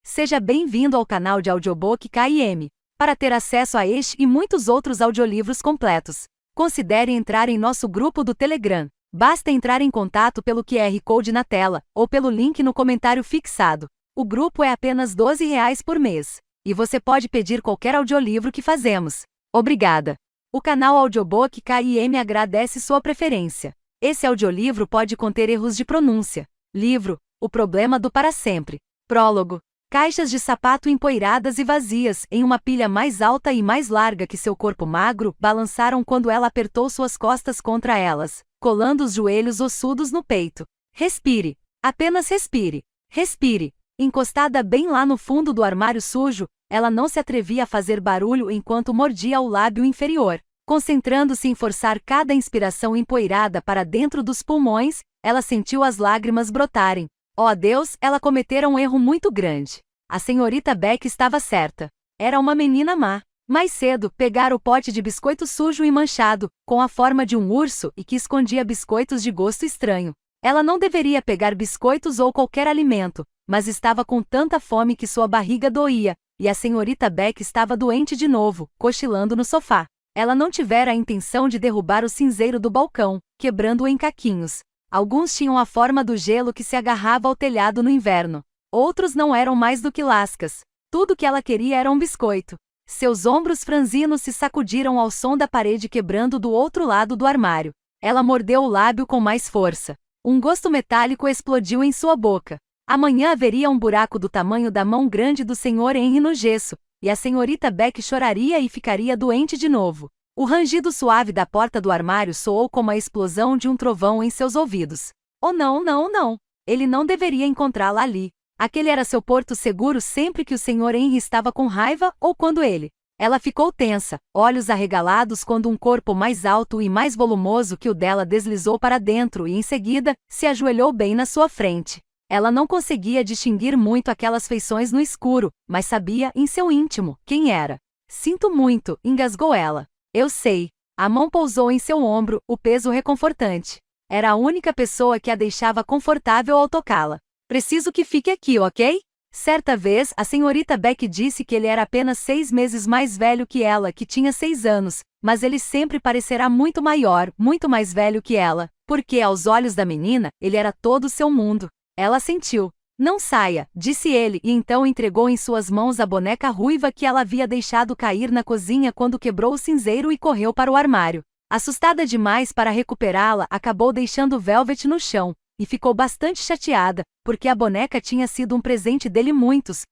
Seja bem-vindo ao canal de audiobook KM. Para ter acesso a este e muitos outros audiolivros completos, considere entrar em nosso grupo do Telegram. Basta entrar em contato pelo QR Code na tela, ou pelo link no comentário fixado. O grupo é apenas R$ 12 por mês. E você pode pedir qualquer audiolivro que fazemos. Obrigada! O canal Audiobook KM agradece sua preferência. Esse audiolivro pode conter erros de pronúncia. Livro: O Problema do Para Sempre. Prólogo: caixas de sapato empoeiradas e vazias, em uma pilha mais alta e mais larga que seu corpo magro, balançaram quando ela apertou suas costas contra elas, colando os joelhos ossudos no peito. Respire. Apenas respire. Respire. Encostada bem lá no fundo do armário sujo, ela não se atrevia a fazer barulho enquanto mordia o lábio inferior. Concentrando-se em forçar cada inspiração empoeirada para dentro dos pulmões, ela sentiu as lágrimas brotarem. Oh Deus, ela cometera um erro muito grande. A senhorita Beck estava certa. Era uma menina má. Mais cedo, pegara o pote de biscoito sujo e manchado, com a forma de um urso e que escondia biscoitos de gosto estranho. Ela não deveria pegar biscoitos ou qualquer alimento, mas estava com tanta fome que sua barriga doía, e a senhorita Beck estava doente de novo, cochilando no sofá. Ela não tivera a intenção de derrubar o cinzeiro do balcão, quebrando-o em caquinhos. Alguns tinham a forma do gelo que se agarrava ao telhado no inverno. Outros não eram mais do que lascas. Tudo que ela queria era um biscoito. Seus ombros franzinos se sacudiram ao som da parede quebrando do outro lado do armário. Ela mordeu o lábio com mais força. Um gosto metálico explodiu em sua boca. Amanhã haveria um buraco do tamanho da mão grande do Sr. Henry no gesso, e a senhorita Beck choraria e ficaria doente de novo. O rangido suave da porta do armário soou como a explosão de um trovão em seus ouvidos. Oh não, não, não! Ele não deveria encontrá-la ali. Aquele era seu porto seguro sempre que o Sr. Henry estava com raiva ou quando ele. Ela ficou tensa, olhos arregalados quando um corpo mais alto e mais volumoso que o dela deslizou para dentro e em seguida, se ajoelhou bem na sua frente. Ela não conseguia distinguir muito aquelas feições no escuro, mas sabia, em seu íntimo, quem era. Sinto muito, engasgou ela. Eu sei. A mão pousou em seu ombro, o peso reconfortante. Era a única pessoa que a deixava confortável ao tocá-la. Preciso que fique aqui, ok? Certa vez, a senhorita Beck disse que ele era apenas 6 meses mais velho que ela, que tinha 6 anos, mas ele sempre parecerá muito maior, muito mais velho que ela, porque, aos olhos da menina, ele era todo o seu mundo. Ela sentiu. Não saia, disse ele e então entregou em suas mãos a boneca ruiva que ela havia deixado cair na cozinha quando quebrou o cinzeiro e correu para o armário. Assustada demais para recuperá-la, acabou deixando Velvet no chão, e ficou bastante chateada, porque a boneca tinha sido um presente dele muitos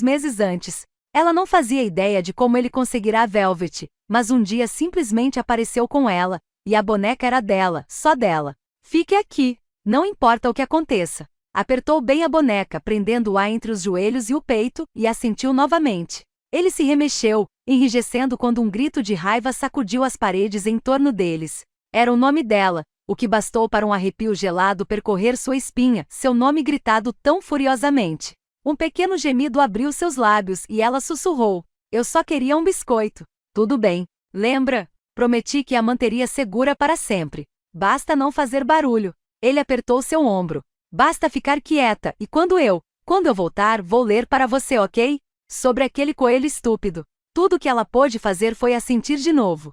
meses antes. Ela não fazia ideia de como ele conseguirá Velvet, mas um dia simplesmente apareceu com ela, e a boneca era dela, só dela. Fique aqui, não importa o que aconteça. Apertou bem a boneca, prendendo-a entre os joelhos e o peito, e a sentiu novamente. Ele se remexeu, enrijecendo quando um grito de raiva sacudiu as paredes em torno deles. Era o nome dela, o que bastou para um arrepio gelado percorrer sua espinha, seu nome gritado tão furiosamente. Um pequeno gemido abriu seus lábios e ela sussurrou. Eu só queria um biscoito. Tudo bem. Lembra? Prometi que a manteria segura para sempre. Basta não fazer barulho. Ele apertou seu ombro. Basta ficar quieta, e quando eu voltar, vou ler para você, ok? Sobre aquele coelho estúpido. Tudo que ela pôde fazer foi assentir de novo.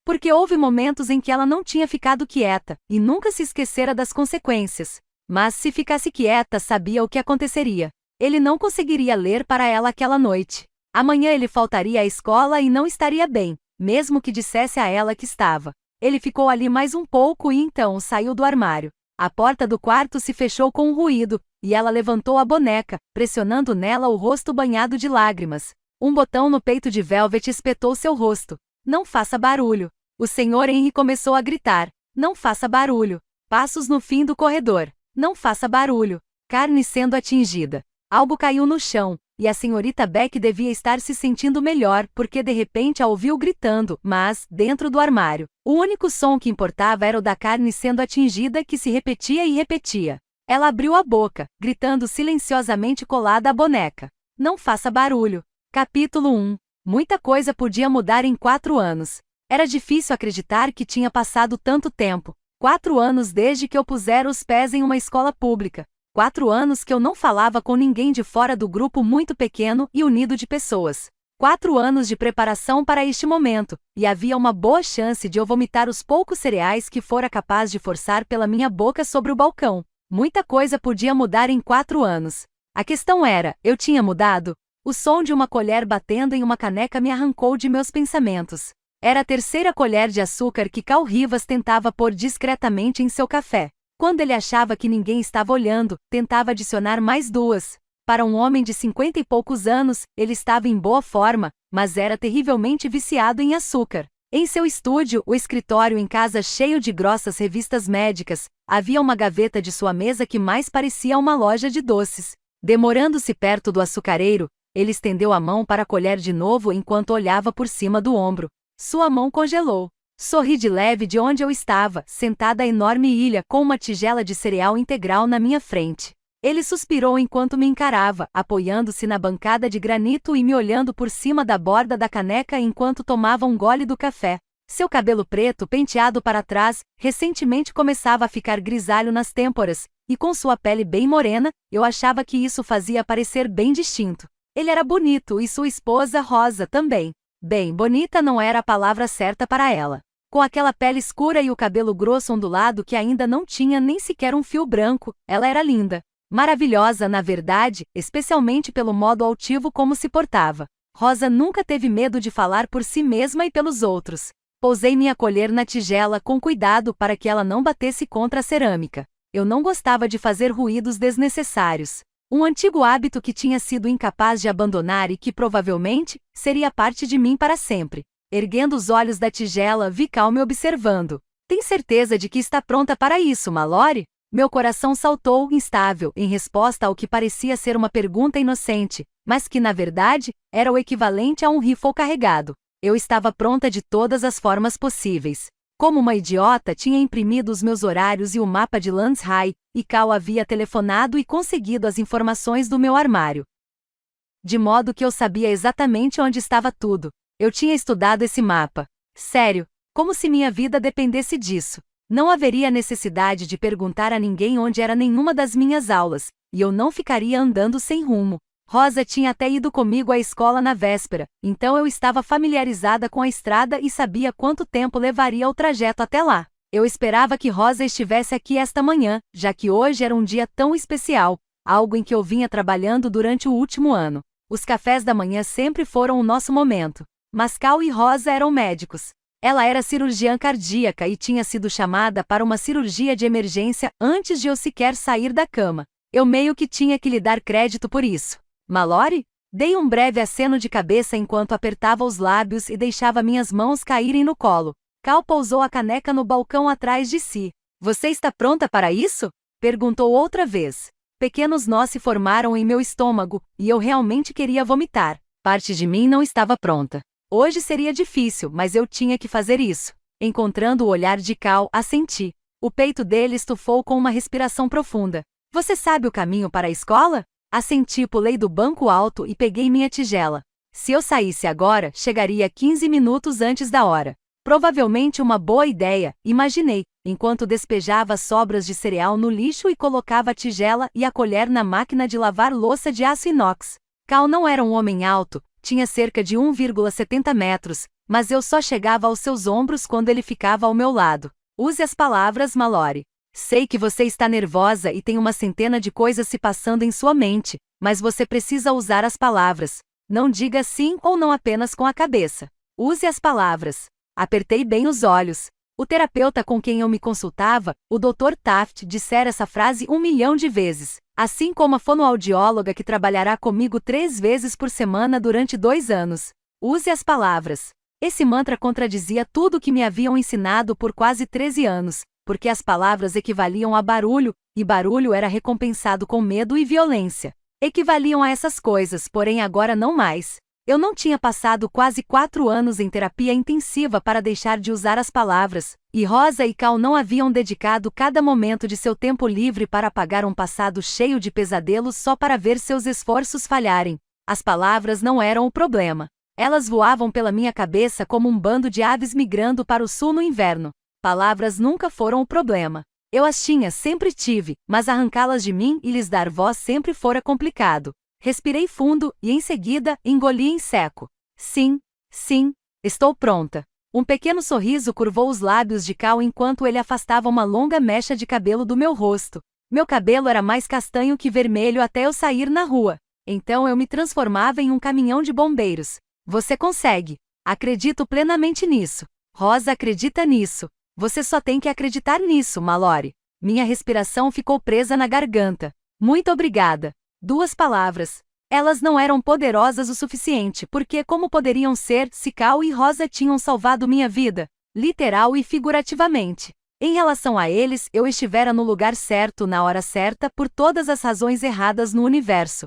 Porque houve momentos em que ela não tinha ficado quieta, e nunca se esquecera das consequências. Mas se ficasse quieta, sabia o que aconteceria. Ele não conseguiria ler para ela aquela noite. Amanhã ele faltaria à escola e não estaria bem, mesmo que dissesse a ela que estava. Ele ficou ali mais um pouco e então saiu do armário. A porta do quarto se fechou com um ruído, e ela levantou a boneca, pressionando nela o rosto banhado de lágrimas. Um botão no peito de Velvet espetou seu rosto. Não faça barulho. O Sr. Henry começou a gritar. Não faça barulho. Passos no fim do corredor. Não faça barulho. Carne sendo atingida. Algo caiu no chão, e a senhorita Beck devia estar se sentindo melhor porque de repente a ouviu gritando, mas, dentro do armário, o único som que importava era o da carne sendo atingida que se repetia e repetia. Ela abriu a boca, gritando silenciosamente colada à boneca. Não faça barulho. Capítulo 1. Muita coisa podia mudar em 4 anos. Era difícil acreditar que tinha passado tanto tempo. 4 anos desde que eu pusera os pés em uma escola pública. 4 anos que eu não falava com ninguém de fora do grupo muito pequeno e unido de pessoas. 4 anos de preparação para este momento, e havia uma boa chance de eu vomitar os poucos cereais que fora capaz de forçar pela minha boca sobre o balcão. Muita coisa podia mudar em 4 anos. A questão era, eu tinha mudado? O som de uma colher batendo em uma caneca me arrancou de meus pensamentos. Era a terceira colher de açúcar que Cal Rivas tentava pôr discretamente em seu café. Quando ele achava que ninguém estava olhando, tentava adicionar mais 2. Para um homem de 50 e poucos anos, ele estava em boa forma, mas era terrivelmente viciado em açúcar. Em seu estúdio, o escritório em casa cheio de grossas revistas médicas, havia uma gaveta de sua mesa que mais parecia uma loja de doces. Demorando-se perto do açucareiro, ele estendeu a mão para colher de novo enquanto olhava por cima do ombro. Sua mão congelou. Sorri de leve de onde eu estava, sentada à enorme ilha com uma tigela de cereal integral na minha frente. Ele suspirou enquanto me encarava, apoiando-se na bancada de granito e me olhando por cima da borda da caneca enquanto tomava um gole do café. Seu cabelo preto penteado para trás, recentemente começava a ficar grisalho nas têmporas, e com sua pele bem morena, eu achava que isso fazia parecer bem distinto. Ele era bonito e sua esposa Rosa também. Bem, bonita não era a palavra certa para ela. Com aquela pele escura e o cabelo grosso ondulado que ainda não tinha nem sequer um fio branco, ela era linda. Maravilhosa, na verdade, especialmente pelo modo altivo como se portava. Rosa nunca teve medo de falar por si mesma e pelos outros. Pousei minha colher na tigela com cuidado para que ela não batesse contra a cerâmica. Eu não gostava de fazer ruídos desnecessários. Um antigo hábito que tinha sido incapaz de abandonar e que provavelmente seria parte de mim para sempre. Erguendo os olhos da tigela, vi Cal me observando. Tem certeza de que está pronta para isso, Mallory? Meu coração saltou, instável, em resposta ao que parecia ser uma pergunta inocente, mas que, na verdade, era o equivalente a um rifle carregado. Eu estava pronta de todas as formas possíveis. Como uma idiota, tinha imprimido os meus horários e o mapa de Lance High, e Cal havia telefonado e conseguido as informações do meu armário. De modo que eu sabia exatamente onde estava tudo. Eu tinha estudado esse mapa. Sério, como se minha vida dependesse disso. Não haveria necessidade de perguntar a ninguém onde era nenhuma das minhas aulas, e eu não ficaria andando sem rumo. Rosa tinha até ido comigo à escola na véspera, então eu estava familiarizada com a estrada e sabia quanto tempo levaria o trajeto até lá. Eu esperava que Rosa estivesse aqui esta manhã, já que hoje era um dia tão especial, algo em que eu vinha trabalhando durante o último ano. Os cafés da manhã sempre foram o nosso momento. Mas Cal e Rosa eram médicos. Ela era cirurgiã cardíaca e tinha sido chamada para uma cirurgia de emergência antes de eu sequer sair da cama. Eu meio que tinha que lhe dar crédito por isso. Mallory? Dei um breve aceno de cabeça enquanto apertava os lábios e deixava minhas mãos caírem no colo. Cal pousou a caneca no balcão atrás de si. Você está pronta para isso? Perguntou outra vez. Pequenos nós se formaram em meu estômago, e eu realmente queria vomitar. Parte de mim não estava pronta. Hoje seria difícil, mas eu tinha que fazer isso. Encontrando o olhar de Cal, assenti. O peito dele estufou com uma respiração profunda. Você sabe o caminho para a escola? Assenti, pulei do banco alto e peguei minha tigela. Se eu saísse agora, chegaria 15 minutos antes da hora. Provavelmente uma boa ideia, imaginei, enquanto despejava as sobras de cereal no lixo e colocava a tigela e a colher na máquina de lavar louça de aço inox. Cal não era um homem alto, tinha cerca de 1,70 metros, mas eu só chegava aos seus ombros quando ele ficava ao meu lado. Use as palavras, Mallory. Sei que você está nervosa e tem uma centena de coisas se passando em sua mente, mas você precisa usar as palavras. Não diga sim ou não apenas com a cabeça. Use as palavras. Apertei bem os olhos. O terapeuta com quem eu me consultava, o Dr. Taft, dissera essa frase 1 milhão de vezes, assim como a fonoaudióloga que trabalhará comigo 3 vezes por semana durante 2 anos. Use as palavras. Esse mantra contradizia tudo o que me haviam ensinado por quase 13 anos, porque as palavras equivaliam a barulho, e barulho era recompensado com medo e violência. Equivaliam a essas coisas, porém agora não mais. Eu não tinha passado quase 4 anos em terapia intensiva para deixar de usar as palavras, e Rosa e Cal não haviam dedicado cada momento de seu tempo livre para apagar um passado cheio de pesadelos só para ver seus esforços falharem. As palavras não eram o problema. Elas voavam pela minha cabeça como um bando de aves migrando para o sul no inverno. Palavras nunca foram o problema. Eu as tinha, sempre tive, mas arrancá-las de mim e lhes dar voz sempre fora complicado. Respirei fundo e, em seguida, engoli em seco. Sim, estou pronta. Um pequeno sorriso curvou os lábios de Cal enquanto ele afastava uma longa mecha de cabelo do meu rosto. Meu cabelo era mais castanho que vermelho até eu sair na rua. Então eu me transformava em um caminhão de bombeiros. Você consegue. Acredito plenamente nisso. Rosa acredita nisso. Você só tem que acreditar nisso, Mallory. Minha respiração ficou presa na garganta. Muito obrigada. 2 palavras. Elas não eram poderosas o suficiente, porque como poderiam ser se Cal e Rosa tinham salvado minha vida? Literal e figurativamente. Em relação a eles, eu estivera no lugar certo na hora certa por todas as razões erradas no universo.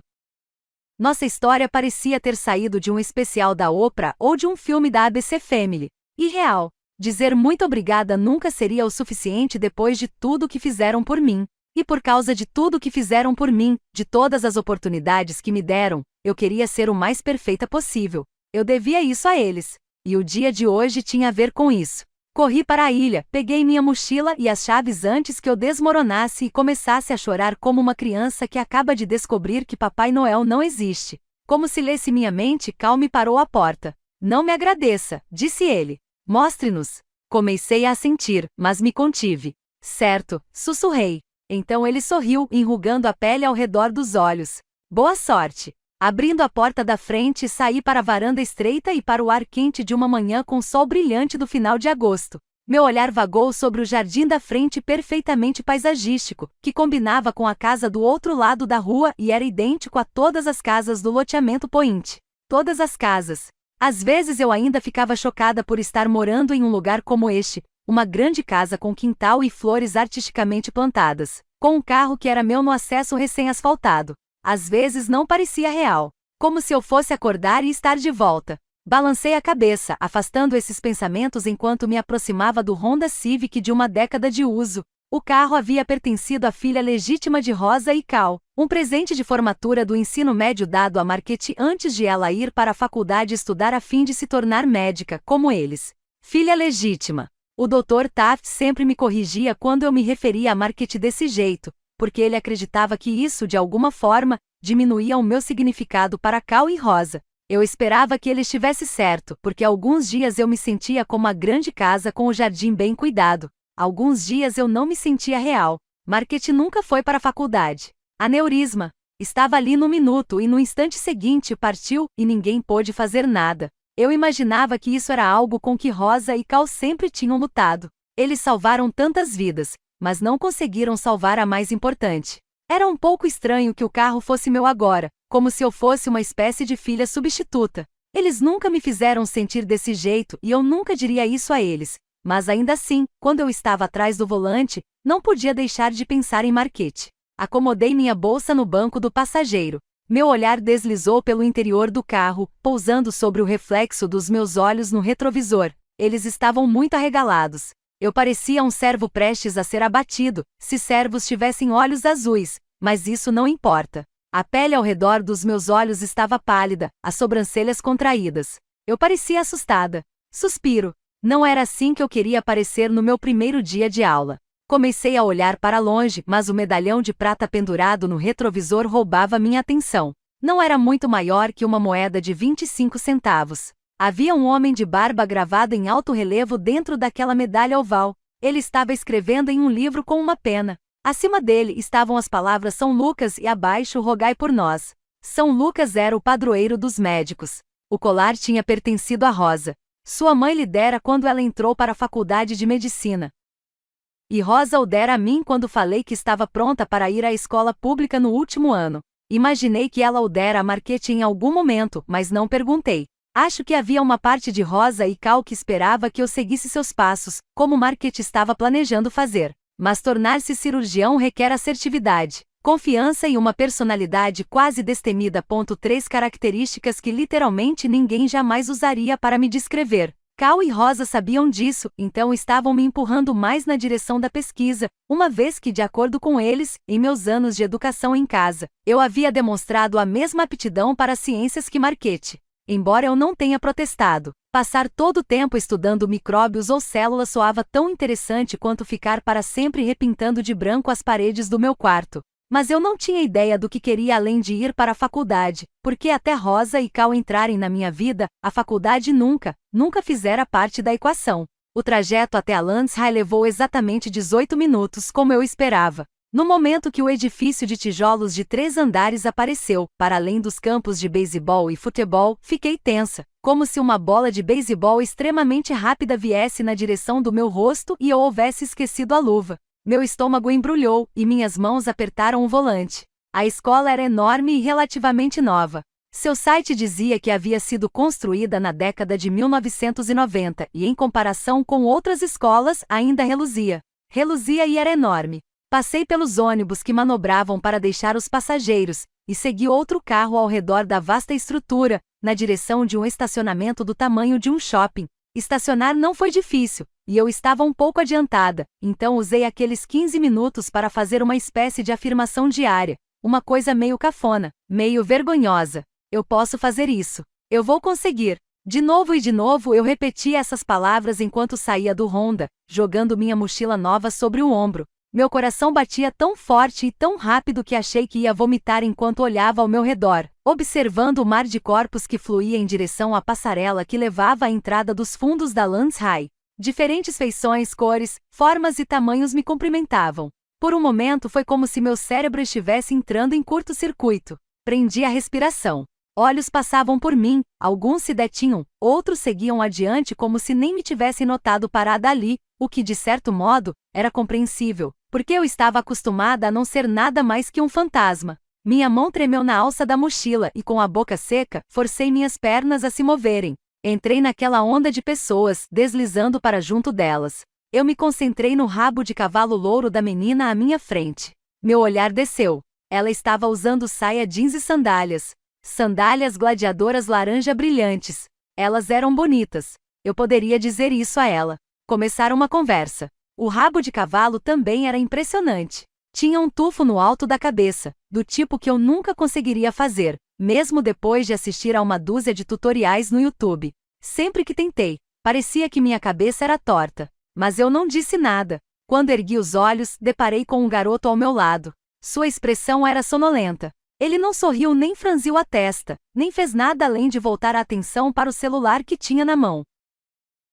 Nossa história parecia ter saído de um especial da Oprah ou de um filme da ABC Family. Irreal. Dizer muito obrigada nunca seria o suficiente depois de tudo que fizeram por mim. E por causa de tudo que fizeram por mim, de todas as oportunidades que me deram, eu queria ser o mais perfeita possível. Eu devia isso a eles. E o dia de hoje tinha a ver com isso. Corri para a ilha, peguei minha mochila e as chaves antes que eu desmoronasse e começasse a chorar como uma criança que acaba de descobrir que Papai Noel não existe. Como se lesse minha mente, Cal me parou à porta. Não me agradeça, disse ele. Mostre-nos. Comecei a assentir, mas me contive. Certo, sussurrei. Então ele sorriu, enrugando a pele ao redor dos olhos. Boa sorte! Abrindo a porta da frente, saí para a varanda estreita e para o ar quente de uma manhã com sol brilhante do final de agosto. Meu olhar vagou sobre o jardim da frente perfeitamente paisagístico, que combinava com a casa do outro lado da rua e era idêntico a todas as casas do loteamento Point. Todas as casas. Às vezes eu ainda ficava chocada por estar morando em um lugar como este, uma grande casa com quintal e flores artisticamente plantadas, com um carro que era meu no acesso recém-asfaltado. Às vezes não parecia real, como se eu fosse acordar e estar de volta. Balancei a cabeça, afastando esses pensamentos enquanto me aproximava do Honda Civic de uma década de uso. O carro havia pertencido à filha legítima de Rosa e Cal, um presente de formatura do ensino médio dado a Marquette antes de ela ir para a faculdade estudar a fim de se tornar médica, como eles. Filha legítima. O Dr. Taft sempre me corrigia quando eu me referia a Marquette desse jeito, porque ele acreditava que isso, de alguma forma, diminuía o meu significado para Cal e Rosa. Eu esperava que ele estivesse certo, porque alguns dias eu me sentia como uma grande casa com o jardim bem cuidado. Alguns dias eu não me sentia real. Marquette nunca foi para a faculdade. Aneurisma. Estava ali no minuto e no instante seguinte partiu e ninguém pôde fazer nada. Eu imaginava que isso era algo com que Rosa e Cal sempre tinham lutado. Eles salvaram tantas vidas, mas não conseguiram salvar a mais importante. Era um pouco estranho que o carro fosse meu agora, como se eu fosse uma espécie de filha substituta. Eles nunca me fizeram sentir desse jeito e eu nunca diria isso a eles. Mas ainda assim, quando eu estava atrás do volante, não podia deixar de pensar em Marquette. Acomodei minha bolsa no banco do passageiro. Meu olhar deslizou pelo interior do carro, pousando sobre o reflexo dos meus olhos no retrovisor. Eles estavam muito arregalados. Eu parecia um cervo prestes a ser abatido, se cervos tivessem olhos azuis, mas isso não importa. A pele ao redor dos meus olhos estava pálida, as sobrancelhas contraídas. Eu parecia assustada. Suspiro. Não era assim que eu queria parecer no meu primeiro dia de aula. Comecei a olhar para longe, mas o medalhão de prata pendurado no retrovisor roubava minha atenção. Não era muito maior que uma moeda de 25 centavos. Havia um homem de barba gravado em alto relevo dentro daquela medalha oval. Ele estava escrevendo em um livro com uma pena. Acima dele estavam as palavras São Lucas e abaixo Rogai por nós. São Lucas era o padroeiro dos médicos. O colar tinha pertencido a Rosa. Sua mãe lhe dera quando ela entrou para a faculdade de medicina. E Rosa o dera a mim quando falei que estava pronta para ir à escola pública no último ano. Imaginei que ela o dera a Marquette em algum momento, mas não perguntei. Acho que havia uma parte de Rosa e Cal que esperava que eu seguisse seus passos, como Marquette estava planejando fazer. Mas tornar-se cirurgião requer assertividade, confiança e uma personalidade quase destemida. 3 características que literalmente ninguém jamais usaria para me descrever. Cal e Rosa sabiam disso, então estavam me empurrando mais na direção da pesquisa, uma vez que, de acordo com eles, em meus anos de educação em casa, eu havia demonstrado a mesma aptidão para as ciências que Marquette. embora eu não tenha protestado. Passar todo o tempo estudando micróbios ou células soava tão interessante quanto ficar para sempre repintando de branco as paredes do meu quarto. Mas eu não tinha ideia do que queria além de ir para a faculdade, porque até Rosa e Cal entrarem na minha vida, a faculdade nunca fizera parte da equação. O trajeto até a Lance High levou exatamente 18 minutos, como eu esperava. No momento que o edifício de tijolos de 3 andares apareceu, para além dos campos de beisebol e futebol, fiquei tensa, como se uma bola de beisebol extremamente rápida viesse na direção do meu rosto e eu houvesse esquecido a luva. Meu estômago embrulhou, e minhas mãos apertaram o volante. A escola era enorme e relativamente nova. Seu site dizia que havia sido construída na década de 1990 e, em comparação com outras escolas, ainda reluzia. Reluzia e era enorme. Passei pelos ônibus que manobravam para deixar os passageiros, e segui outro carro ao redor da vasta estrutura, na direção de um estacionamento do tamanho de um shopping. Estacionar não foi difícil, e eu estava um pouco adiantada, então usei aqueles 15 minutos para fazer uma espécie de afirmação diária, uma coisa meio cafona, meio vergonhosa. Eu posso fazer isso. Eu vou conseguir. De novo e de novo eu repetia essas palavras enquanto saía do Honda, jogando minha mochila nova sobre o ombro. Meu coração batia tão forte e tão rápido que achei que ia vomitar enquanto olhava ao meu redor, observando o mar de corpos que fluía em direção à passarela que levava à entrada dos fundos da Lance High. Diferentes feições, cores, formas e tamanhos me cumprimentavam. Por um momento foi como se meu cérebro estivesse entrando em curto-circuito. Prendi a respiração. Olhos passavam por mim, alguns se detinham, outros seguiam adiante como se nem me tivessem notado parada ali, o que de certo modo, era compreensível, porque eu estava acostumada a não ser nada mais que um fantasma. Minha mão tremeu na alça da mochila e com a boca seca, forcei minhas pernas a se moverem. Entrei naquela onda de pessoas, deslizando para junto delas. Eu me concentrei no rabo de cavalo louro da menina à minha frente. Meu olhar desceu. Ela estava usando saia jeans e sandálias. Sandálias gladiadoras laranja brilhantes. Elas eram bonitas. Eu poderia dizer isso a ela. Começaram uma conversa. O rabo de cavalo também era impressionante. Tinha um tufo no alto da cabeça, do tipo que eu nunca conseguiria fazer, mesmo depois de assistir a uma dúzia de tutoriais no YouTube. Sempre que tentei, parecia que minha cabeça era torta. Mas eu não disse nada. Quando ergui os olhos, deparei com um garoto ao meu lado. Sua expressão era sonolenta. Ele não sorriu nem franziu a testa, nem fez nada além de voltar a atenção para o celular que tinha na mão.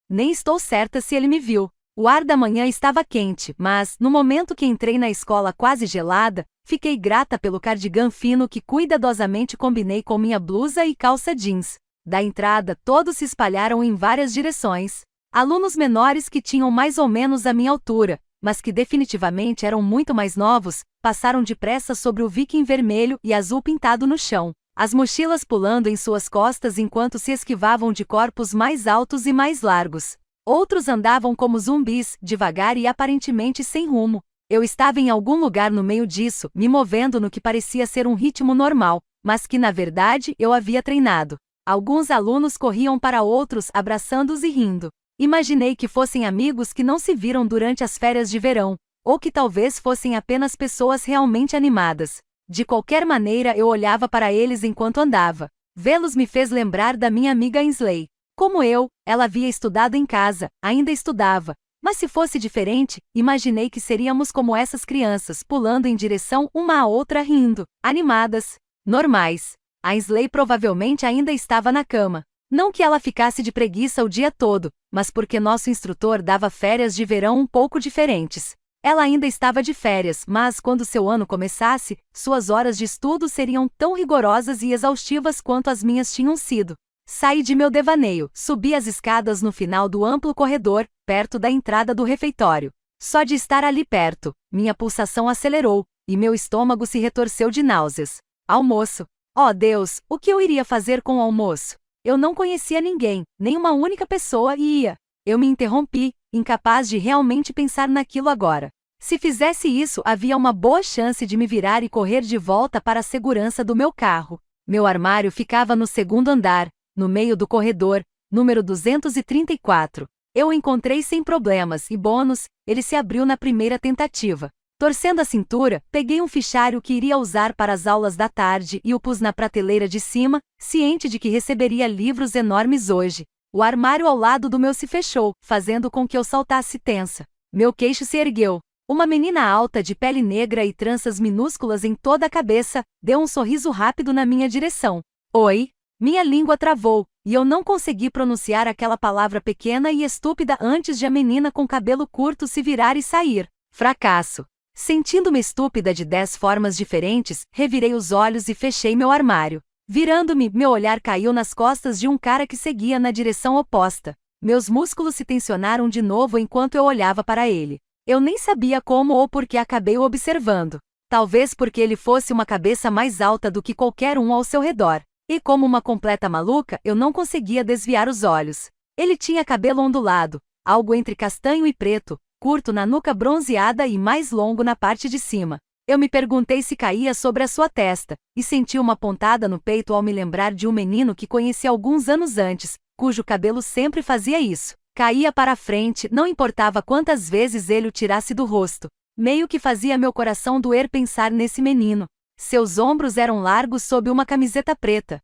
Nem estou certa se ele me viu. O ar da manhã estava quente, mas, no momento que entrei na escola quase gelada, fiquei grata pelo cardigan fino que cuidadosamente combinei com minha blusa e calça jeans. Da entrada, todos se espalharam em várias direções. Alunos menores que tinham mais ou menos a minha altura, mas que definitivamente eram muito mais novos, passaram depressa sobre o Viking vermelho e azul pintado no chão, as mochilas pulando em suas costas enquanto se esquivavam de corpos mais altos e mais largos. Outros andavam como zumbis, devagar e aparentemente sem rumo. Eu estava em algum lugar no meio disso, me movendo no que parecia ser um ritmo normal, mas que na verdade eu havia treinado. Alguns alunos corriam para outros, abraçando-os e rindo. Imaginei que fossem amigos que não se viram durante as férias de verão, ou que talvez fossem apenas pessoas realmente animadas. De qualquer maneira eu olhava para eles enquanto andava. Vê-los me fez lembrar da minha amiga Ainsley. Como eu, ela havia estudado em casa, ainda estudava. Mas se fosse diferente, imaginei que seríamos como essas crianças, pulando em direção uma à outra rindo, animadas, normais. Ainsley provavelmente ainda estava na cama. Não que ela ficasse de preguiça o dia todo, mas porque nosso instrutor dava férias de verão um pouco diferentes. Ela ainda estava de férias, mas quando seu ano começasse, suas horas de estudo seriam tão rigorosas e exaustivas quanto as minhas tinham sido. Saí de meu devaneio, subi as escadas no final do amplo corredor, perto da entrada do refeitório. Só de estar ali perto, minha pulsação acelerou, e meu estômago se retorceu de náuseas. Almoço. Oh Deus, o que eu iria fazer com o almoço? Eu não conhecia ninguém, nem uma única pessoa e ia. Eu me interrompi, incapaz de realmente pensar naquilo agora. Se fizesse isso, havia uma boa chance de me virar e correr de volta para a segurança do meu carro. Meu armário ficava no segundo andar, no meio do corredor, número 234. Eu o encontrei sem problemas e bônus, ele se abriu na primeira tentativa. Torcendo a cintura, peguei um fichário que iria usar para as aulas da tarde e o pus na prateleira de cima, ciente de que receberia livros enormes hoje. O armário ao lado do meu se fechou, fazendo com que eu saltasse tensa. Meu queixo se ergueu. Uma menina alta de pele negra e tranças minúsculas em toda a cabeça, deu um sorriso rápido na minha direção. Oi? Minha língua travou, e eu não consegui pronunciar aquela palavra pequena e estúpida antes de a menina com cabelo curto se virar e sair. Fracasso. Sentindo-me estúpida de 10 formas diferentes, revirei os olhos e fechei meu armário. Virando-me, meu olhar caiu nas costas de um cara que seguia na direção oposta. Meus músculos se tensionaram de novo enquanto eu olhava para ele. Eu nem sabia como ou por que acabei o observando. Talvez porque ele fosse uma cabeça mais alta do que qualquer um ao seu redor. E como uma completa maluca, eu não conseguia desviar os olhos. Ele tinha cabelo ondulado, algo entre castanho e preto, curto na nuca bronzeada e mais longo na parte de cima. Eu me perguntei se caía sobre a sua testa, e senti uma pontada no peito ao me lembrar de um menino que conheci alguns anos antes, cujo cabelo sempre fazia isso. Caía para a frente, não importava quantas vezes ele o tirasse do rosto. Meio que fazia meu coração doer pensar nesse menino. Seus ombros eram largos sob uma camiseta preta.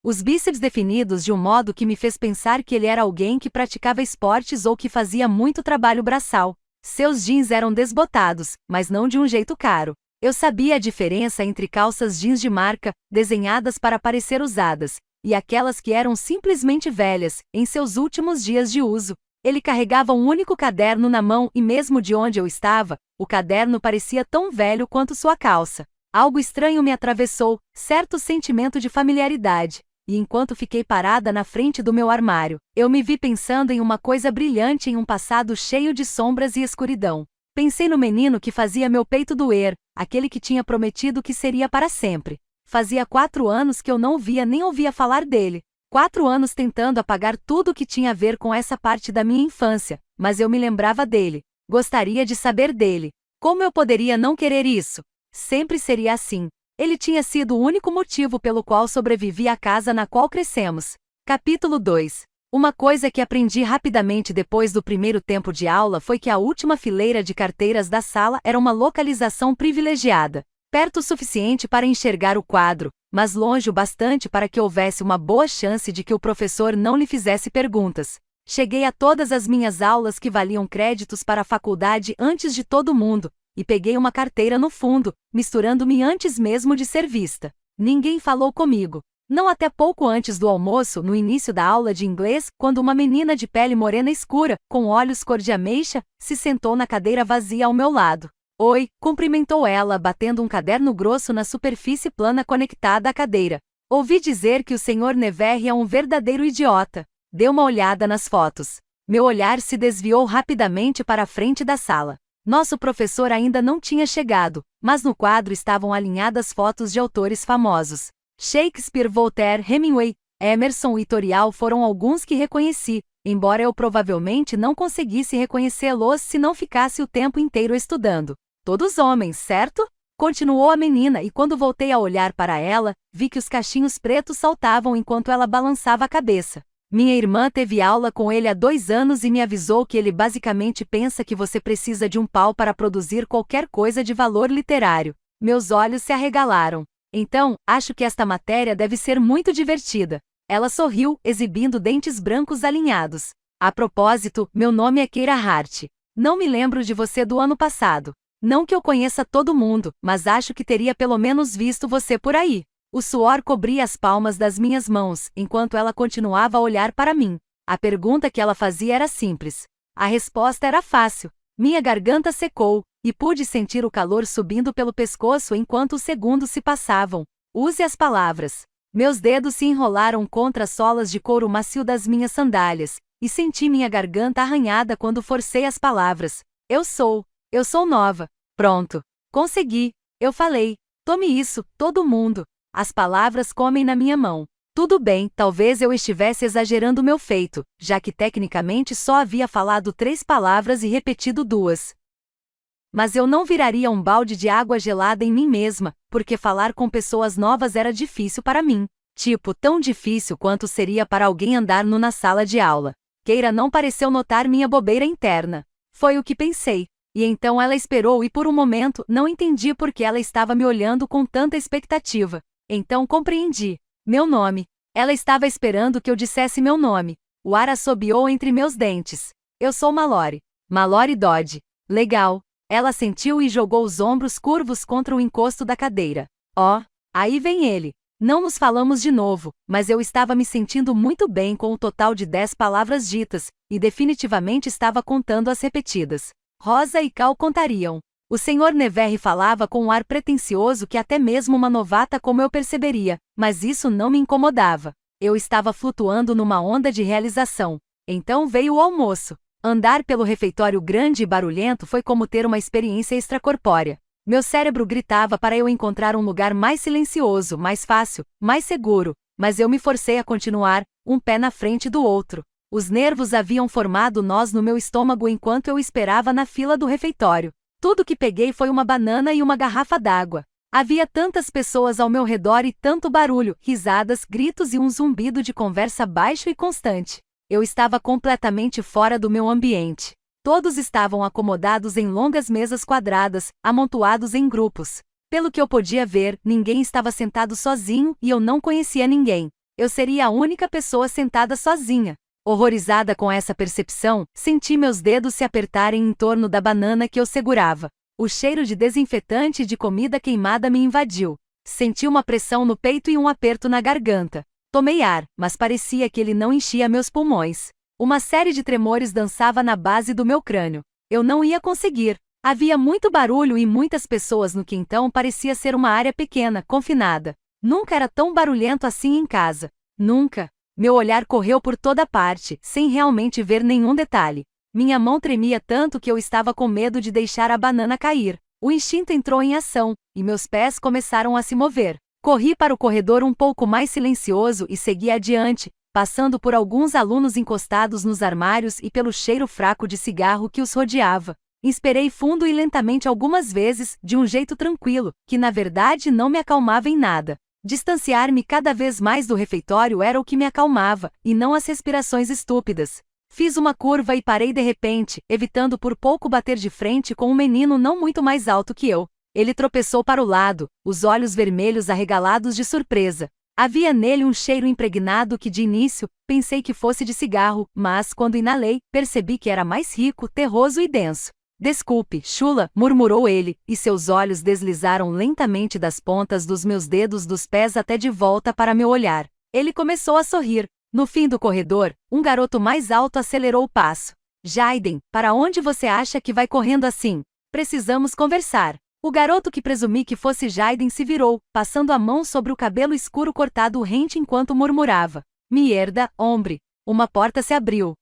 Os bíceps definidos de um modo que me fez pensar que ele era alguém que praticava esportes ou que fazia muito trabalho braçal. Seus jeans eram desbotados, mas não de um jeito caro. Eu sabia a diferença entre calças jeans de marca, desenhadas para parecer usadas, e aquelas que eram simplesmente velhas, em seus últimos dias de uso. Ele carregava um único caderno na mão e mesmo de onde eu estava, o caderno parecia tão velho quanto sua calça. Algo estranho me atravessou, certo sentimento de familiaridade. E enquanto fiquei parada na frente do meu armário, eu me vi pensando em uma coisa brilhante em um passado cheio de sombras e escuridão. Pensei no menino que fazia meu peito doer, aquele que tinha prometido que seria para sempre. Fazia 4 anos que eu não via nem ouvia falar dele. 4 anos tentando apagar tudo que tinha a ver com essa parte da minha infância, mas eu me lembrava dele. Gostaria de saber dele. Como eu poderia não querer isso? Sempre seria assim. Ele tinha sido o único motivo pelo qual sobrevivi à casa na qual crescemos. Capítulo 2. Uma coisa que aprendi rapidamente depois do primeiro tempo de aula foi que a última fileira de carteiras da sala era uma localização privilegiada. Perto o suficiente para enxergar o quadro, mas longe o bastante para que houvesse uma boa chance de que o professor não lhe fizesse perguntas. Cheguei a todas as minhas aulas que valiam créditos para a faculdade antes de todo mundo, e peguei uma carteira no fundo, misturando-me antes mesmo de ser vista. Ninguém falou comigo. Não até pouco antes do almoço, no início da aula de inglês, quando uma menina de pele morena escura, com olhos cor de ameixa, se sentou na cadeira vazia ao meu lado. Oi, cumprimentou ela, batendo um caderno grosso na superfície plana conectada à cadeira. Ouvi dizer que o Sr. Neverre é um verdadeiro idiota. Deu uma olhada nas fotos. Meu olhar se desviou rapidamente para a frente da sala. Nosso professor ainda não tinha chegado, mas no quadro estavam alinhadas fotos de autores famosos. Shakespeare, Voltaire, Hemingway, Emerson e Torial foram alguns que reconheci, embora eu provavelmente não conseguisse reconhecê-los se não ficasse o tempo inteiro estudando. Todos homens, certo? Continuou a menina e quando voltei a olhar para ela, vi que os cachinhos pretos saltavam enquanto ela balançava a cabeça. Minha irmã teve aula com ele há 2 anos e me avisou que ele basicamente pensa que você precisa de um pau para produzir qualquer coisa de valor literário. Meus olhos se arregalaram. Então, acho que esta matéria deve ser muito divertida. Ela sorriu, exibindo dentes brancos alinhados. A propósito, meu nome é Keira Hart. Não me lembro de você do ano passado. Não que eu conheça todo mundo, mas acho que teria pelo menos visto você por aí. O suor cobria as palmas das minhas mãos, enquanto ela continuava a olhar para mim. A pergunta que ela fazia era simples. A resposta era fácil. Minha garganta secou, e pude sentir o calor subindo pelo pescoço enquanto os segundos se passavam. Use as palavras. Meus dedos se enrolaram contra as solas de couro macio das minhas sandálias, e senti minha garganta arranhada quando forcei as palavras. Eu sou nova. Pronto. Consegui. Eu falei. Tome isso, todo mundo. As palavras comem na minha mão. Tudo bem, talvez eu estivesse exagerando meu feito, já que tecnicamente só havia falado 3 palavras e repetido 2. Mas eu não viraria um balde de água gelada em mim mesma, porque falar com pessoas novas era difícil para mim. Tipo, tão difícil quanto seria para alguém andar nu na sala de aula. Keira não pareceu notar minha bobeira interna. Foi o que pensei. E então ela esperou e por um momento não entendi por que ela estava me olhando com tanta expectativa. Então compreendi. Meu nome. Ela estava esperando que eu dissesse meu nome. O ar assobiou entre meus dentes. Eu sou Mallory. Mallory Dodge. Legal. Ela sentiu e jogou os ombros curvos contra o encosto da cadeira. Oh, aí vem ele. Não nos falamos de novo, mas eu estava me sentindo muito bem com o total de 10 palavras ditas, e definitivamente estava contando as repetidas. Rosa e Cal contariam. O Sr. Neverre falava com um ar pretensioso que até mesmo uma novata como eu perceberia, mas isso não me incomodava. Eu estava flutuando numa onda de realização. Então veio o almoço. Andar pelo refeitório grande e barulhento foi como ter uma experiência extracorpórea. Meu cérebro gritava para eu encontrar um lugar mais silencioso, mais fácil, mais seguro, mas eu me forcei a continuar, um pé na frente do outro. Os nervos haviam formado nós no meu estômago enquanto eu esperava na fila do refeitório. Tudo que peguei foi uma banana e uma garrafa d'água. Havia tantas pessoas ao meu redor e tanto barulho, risadas, gritos e um zumbido de conversa baixo e constante. Eu estava completamente fora do meu ambiente. Todos estavam acomodados em longas mesas quadradas, amontoados em grupos. Pelo que eu podia ver, ninguém estava sentado sozinho e eu não conhecia ninguém. Eu seria a única pessoa sentada sozinha. Horrorizada com essa percepção, senti meus dedos se apertarem em torno da banana que eu segurava. O cheiro de desinfetante e de comida queimada me invadiu. Senti uma pressão no peito e um aperto na garganta. Tomei ar, mas parecia que ele não enchia meus pulmões. Uma série de tremores dançava na base do meu crânio. Eu não ia conseguir. Havia muito barulho e muitas pessoas no que então parecia ser uma área pequena, confinada. Nunca era tão barulhento assim em casa. Nunca. Meu olhar correu por toda parte, sem realmente ver nenhum detalhe. Minha mão tremia tanto que eu estava com medo de deixar a banana cair. O instinto entrou em ação, e meus pés começaram a se mover. Corri para o corredor um pouco mais silencioso e segui adiante, passando por alguns alunos encostados nos armários e pelo cheiro fraco de cigarro que os rodeava. Inspirei fundo e lentamente algumas vezes, de um jeito tranquilo, que na verdade não me acalmava em nada. Distanciar-me cada vez mais do refeitório era o que me acalmava, e não as respirações estúpidas. Fiz uma curva e parei de repente, evitando por pouco bater de frente com um menino não muito mais alto que eu. Ele tropeçou para o lado, os olhos vermelhos arregalados de surpresa. Havia nele um cheiro impregnado que de início, pensei que fosse de cigarro, mas quando inalei, percebi que era mais rico, terroso e denso. Desculpe, chula, murmurou ele, e seus olhos deslizaram lentamente das pontas dos meus dedos dos pés até de volta para meu olhar. Ele começou a sorrir. No fim do corredor, um garoto mais alto acelerou o passo. Jaiden, para onde você acha que vai correndo assim? Precisamos conversar. O garoto que presumi que fosse Jaiden se virou, passando a mão sobre o cabelo escuro cortado rente enquanto murmurava. Mierda, hombre. Uma porta se abriu.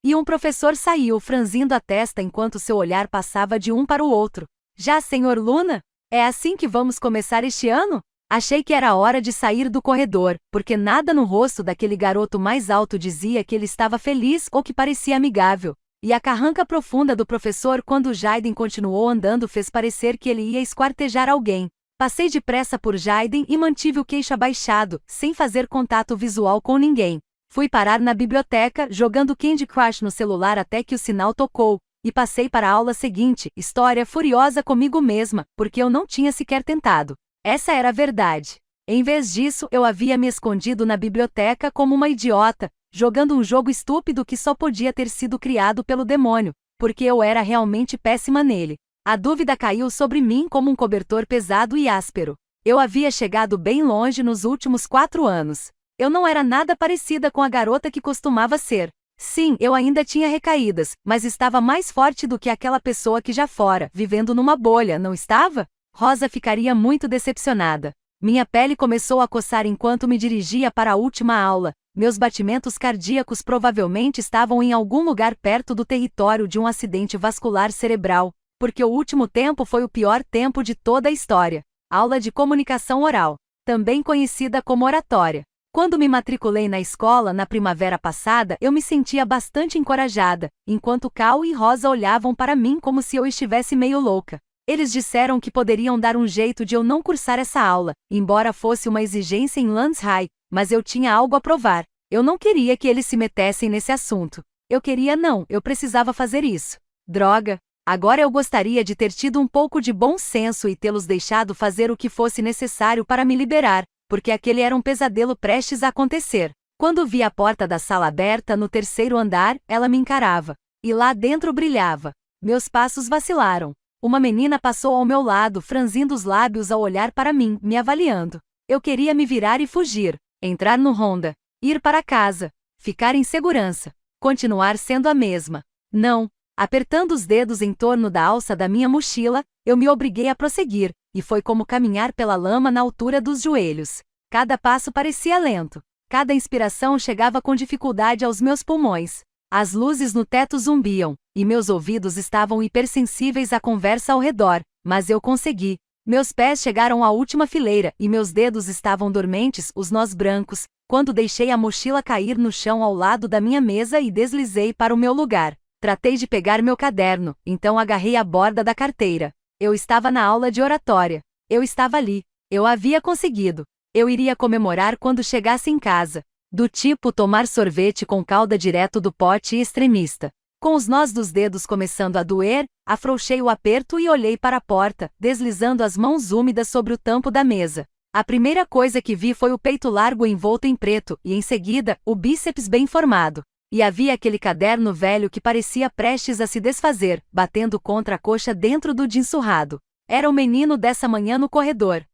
E um professor saiu, franzindo a testa enquanto seu olhar passava de um para o outro. Já, Sr. Luna? É assim que vamos começar este ano? Achei que era hora de sair do corredor, porque nada no rosto daquele garoto mais alto dizia que ele estava feliz ou que parecia amigável. E a carranca profunda do professor quando Jaiden continuou andando fez parecer que ele ia esquartejar alguém. Passei depressa por Jaiden e mantive o queixo abaixado, sem fazer contato visual com ninguém. Fui parar na biblioteca, jogando Candy Crush no celular até que o sinal tocou, e passei para a aula seguinte, história furiosa comigo mesma, porque eu não tinha sequer tentado. Essa era a verdade. Em vez disso, eu havia me escondido na biblioteca como uma idiota, jogando um jogo estúpido que só podia ter sido criado pelo demônio, porque eu era realmente péssima nele. A dúvida caiu sobre mim como um cobertor pesado e áspero. Eu havia chegado bem longe nos últimos 4 anos. Eu não era nada parecida com a garota que costumava ser. Sim, eu ainda tinha recaídas, mas estava mais forte do que aquela pessoa que já fora, vivendo numa bolha, não estava? Rosa ficaria muito decepcionada. Minha pele começou a coçar enquanto me dirigia para a última aula. Meus batimentos cardíacos provavelmente estavam em algum lugar perto do território de um acidente vascular cerebral, porque o último tempo foi o pior tempo de toda a história. Aula de comunicação oral, também conhecida como oratória. Quando me matriculei na escola na primavera passada, eu me sentia bastante encorajada, enquanto Cal e Rosa olhavam para mim como se eu estivesse meio louca. Eles disseram que poderiam dar um jeito de eu não cursar essa aula, embora fosse uma exigência em Lance High, mas eu tinha algo a provar. Eu não queria que eles se metessem nesse assunto. Eu precisava fazer isso. Droga! Agora eu gostaria de ter tido um pouco de bom senso e tê-los deixado fazer o que fosse necessário para me liberar, porque aquele era um pesadelo prestes a acontecer. Quando vi a porta da sala aberta no terceiro andar, ela me encarava. E lá dentro brilhava. Meus passos vacilaram. Uma menina passou ao meu lado, franzindo os lábios ao olhar para mim, me avaliando. Eu queria me virar e fugir, entrar no Honda, ir para casa, ficar em segurança, continuar sendo a mesma. Não. Apertando os dedos em torno da alça da minha mochila, eu me obriguei a prosseguir, e foi como caminhar pela lama na altura dos joelhos. Cada passo parecia lento. Cada inspiração chegava com dificuldade aos meus pulmões. As luzes no teto zumbiam, e meus ouvidos estavam hipersensíveis à conversa ao redor, mas eu consegui. Meus pés chegaram à última fileira, e meus dedos estavam dormentes, os nós brancos, quando deixei a mochila cair no chão ao lado da minha mesa e deslizei para o meu lugar. Tratei de pegar meu caderno, então agarrei a borda da carteira. Eu estava na aula de oratória. Eu estava ali. Eu havia conseguido. Eu iria comemorar quando chegasse em casa. Do tipo tomar sorvete com calda direto do pote extremista. Com os nós dos dedos começando a doer, afrouxei o aperto e olhei para a porta, deslizando as mãos úmidas sobre o tampo da mesa. A primeira coisa que vi foi o peito largo envolto em preto, e em seguida, o bíceps bem formado. E havia aquele caderno velho que parecia prestes a se desfazer, batendo contra a coxa dentro do jeans surrado. Era o menino dessa manhã no corredor.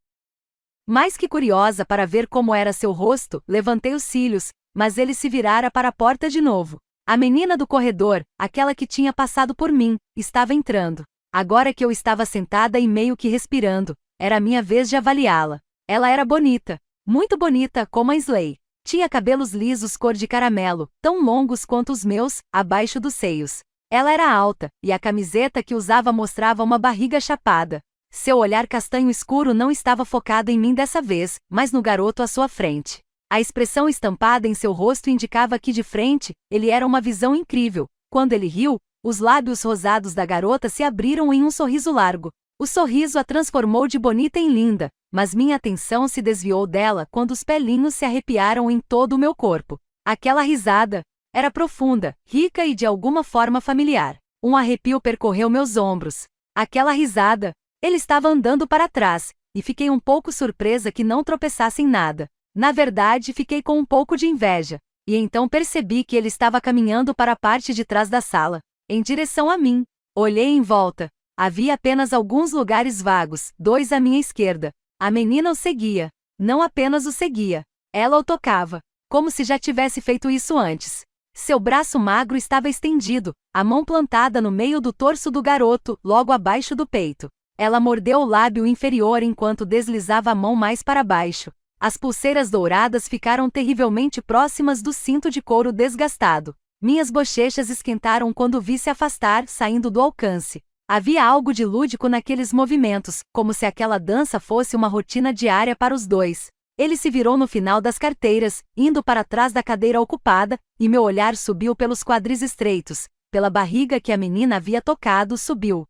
Mais que curiosa para ver como era seu rosto, levantei os cílios, mas ele se virara para a porta de novo. A menina do corredor, aquela que tinha passado por mim, estava entrando. Agora que eu estava sentada e meio que respirando, era a minha vez de avaliá-la. Ela era bonita, muito bonita como a Slay. Tinha cabelos lisos cor de caramelo, tão longos quanto os meus, abaixo dos seios. Ela era alta, e a camiseta que usava mostrava uma barriga chapada. Seu olhar castanho escuro não estava focado em mim dessa vez, mas no garoto à sua frente. A expressão estampada em seu rosto indicava que de frente, ele era uma visão incrível. Quando ele riu, os lábios rosados da garota se abriram em um sorriso largo. O sorriso a transformou de bonita em linda, mas minha atenção se desviou dela quando os pelinhos se arrepiaram em todo o meu corpo. Aquela risada era profunda, rica e de alguma forma familiar. Um arrepio percorreu meus ombros. Aquela risada. Ele estava andando para trás, e fiquei um pouco surpresa que não tropeçasse em nada. Na verdade, fiquei com um pouco de inveja. E então percebi que ele estava caminhando para a parte de trás da sala, em direção a mim. Olhei em volta. Havia apenas alguns lugares vagos, 2 à minha esquerda. A menina o seguia. Não apenas o seguia. Ela o tocava, como se já tivesse feito isso antes. Seu braço magro estava estendido, a mão plantada no meio do torso do garoto, logo abaixo do peito. Ela mordeu o lábio inferior enquanto deslizava a mão mais para baixo. As pulseiras douradas ficaram terrivelmente próximas do cinto de couro desgastado. Minhas bochechas esquentaram quando vi se afastar, saindo do alcance. Havia algo de lúdico naqueles movimentos, como se aquela dança fosse uma rotina diária para os dois. Ele se virou no final das carteiras, indo para trás da cadeira ocupada, e meu olhar subiu pelos quadris estreitos, pela barriga que a menina havia tocado, subiu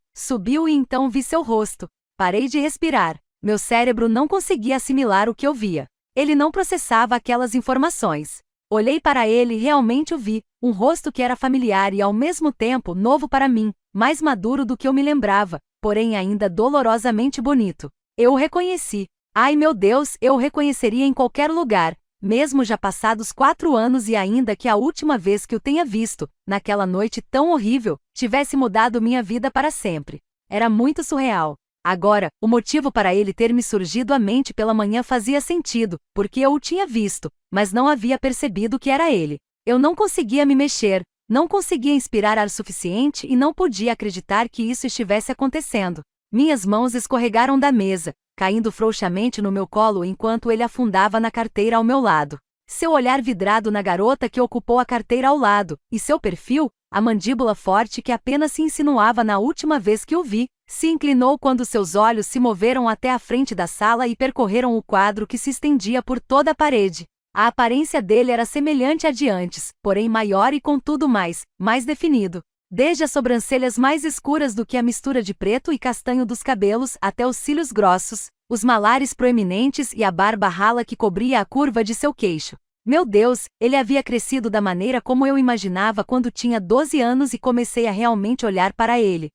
e então vi seu rosto. Parei de respirar. Meu cérebro não conseguia assimilar o que eu via. Ele não processava aquelas informações. Olhei para ele e realmente o vi, um rosto que era familiar e ao mesmo tempo novo para mim, mais maduro do que eu me lembrava, porém ainda dolorosamente bonito. Eu o reconheci. Ai meu Deus, eu o reconheceria em qualquer lugar, mesmo já passados 4 anos e ainda que a última vez que o tenha visto, naquela noite tão horrível, tivesse mudado minha vida para sempre. Era muito surreal. Agora, o motivo para ele ter me surgido à mente pela manhã fazia sentido, porque eu o tinha visto, mas não havia percebido que era ele. Eu não conseguia me mexer, não conseguia inspirar ar suficiente e não podia acreditar que isso estivesse acontecendo. Minhas mãos escorregaram da mesa, caindo frouxamente no meu colo enquanto ele afundava na carteira ao meu lado. Seu olhar vidrado na garota que ocupou a carteira ao lado, e seu perfil, a mandíbula forte que apenas se insinuava na última vez que o vi, se inclinou quando seus olhos se moveram até a frente da sala e percorreram o quadro que se estendia por toda a parede. A aparência dele era semelhante à de antes, porém maior e contudo mais definido. Desde as sobrancelhas mais escuras do que a mistura de preto e castanho dos cabelos até os cílios grossos, os malares proeminentes e a barba rala que cobria a curva de seu queixo. Meu Deus, ele havia crescido da maneira como eu imaginava quando tinha 12 anos e comecei a realmente olhar para ele.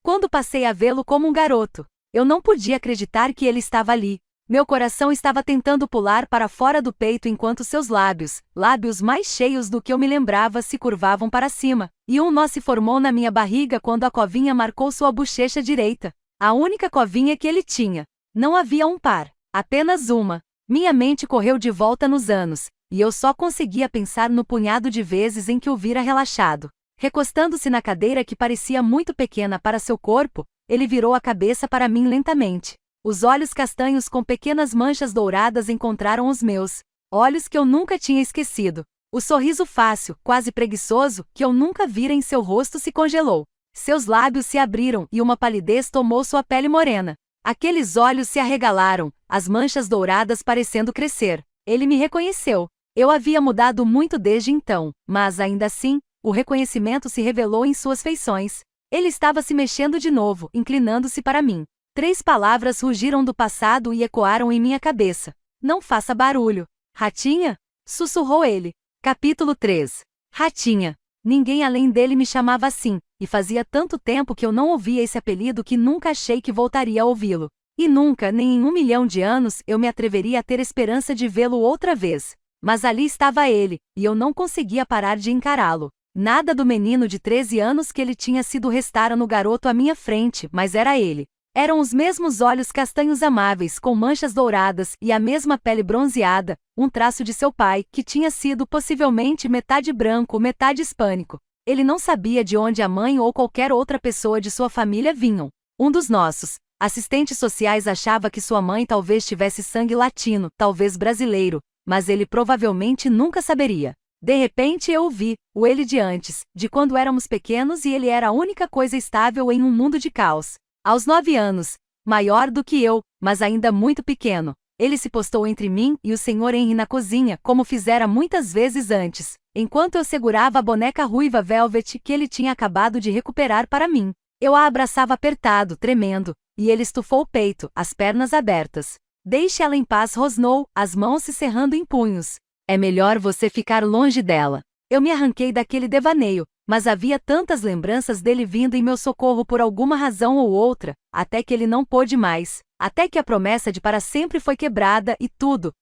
Quando passei a vê-lo como um garoto, eu não podia acreditar que ele estava ali. Meu coração estava tentando pular para fora do peito enquanto seus lábios mais cheios do que eu me lembrava, se curvavam para cima, e um nó se formou na minha barriga quando a covinha marcou sua bochecha direita. A única covinha que ele tinha. Não havia um par, apenas uma. Minha mente correu de volta nos anos, e eu só conseguia pensar no punhado de vezes em que o vira relaxado. Recostando-se na cadeira que parecia muito pequena para seu corpo, ele virou a cabeça para mim lentamente. Os olhos castanhos com pequenas manchas douradas encontraram os meus, olhos que eu nunca tinha esquecido. O sorriso fácil, quase preguiçoso, que eu nunca vira em seu rosto se congelou. Seus lábios se abriram e uma palidez tomou sua pele morena. Aqueles olhos se arregalaram, as manchas douradas parecendo crescer. Ele me reconheceu. Eu havia mudado muito desde então, mas ainda assim, o reconhecimento se revelou em suas feições. Ele estava se mexendo de novo, inclinando-se para mim. 3 palavras rugiram do passado e ecoaram em minha cabeça. Não faça barulho. Ratinha? Sussurrou ele. Capítulo 3. Ratinha. Ninguém além dele me chamava assim, e fazia tanto tempo que eu não ouvia esse apelido que nunca achei que voltaria a ouvi-lo. E nunca, nem em 1 milhão de anos, eu me atreveria a ter esperança de vê-lo outra vez. Mas ali estava ele, e eu não conseguia parar de encará-lo. Nada do menino de 13 anos que ele tinha sido restara no garoto à minha frente, mas era ele. Eram os mesmos olhos castanhos amáveis com manchas douradas e a mesma pele bronzeada, um traço de seu pai, que tinha sido possivelmente metade branco, metade hispânico. Ele não sabia de onde a mãe ou qualquer outra pessoa de sua família vinham. Um dos nossos assistentes sociais achava que sua mãe talvez tivesse sangue latino, talvez brasileiro, mas ele provavelmente nunca saberia. De repente eu o vi, o ele de antes, de quando éramos pequenos, e ele era a única coisa estável em um mundo de caos. Aos 9 anos, maior do que eu, mas ainda muito pequeno, ele se postou entre mim e o Sr. Henry na cozinha, como fizera muitas vezes antes, enquanto eu segurava a boneca ruiva Velvet que ele tinha acabado de recuperar para mim. Eu a abraçava apertado, tremendo, e ele estufou o peito, as pernas abertas. Deixe ela em paz, rosnou, as mãos se cerrando em punhos. É melhor você ficar longe dela. Eu me arranquei daquele devaneio, mas havia tantas lembranças dele vindo em meu socorro por alguma razão ou outra, até que ele não pôde mais, até que a promessa de para sempre foi quebrada e tudo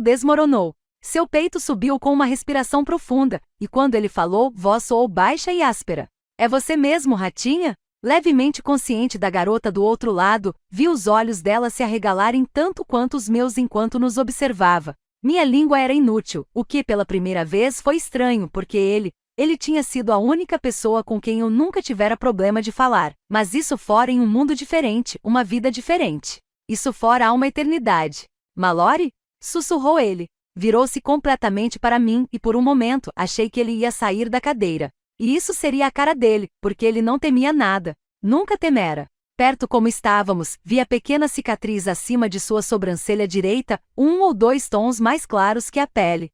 desmoronou. Seu peito subiu com uma respiração profunda, e quando ele falou, voz soou baixa e áspera. É você mesmo, Ratinha? Levemente consciente da garota do outro lado, vi os olhos dela se arregalarem tanto quanto os meus enquanto nos observava. Minha língua era inútil, o que pela primeira vez foi estranho porque ele tinha sido a única pessoa com quem eu nunca tivera problema de falar, mas isso fora em um mundo diferente, uma vida diferente. Isso fora há uma eternidade. Mallory? Sussurrou ele. Virou-se completamente para mim e por um momento achei que ele ia sair da cadeira. E isso seria a cara dele, porque ele não temia nada. Nunca temera. Perto como estávamos, vi a pequena cicatriz acima de sua sobrancelha direita, 1 ou 2 tons mais claros que a pele.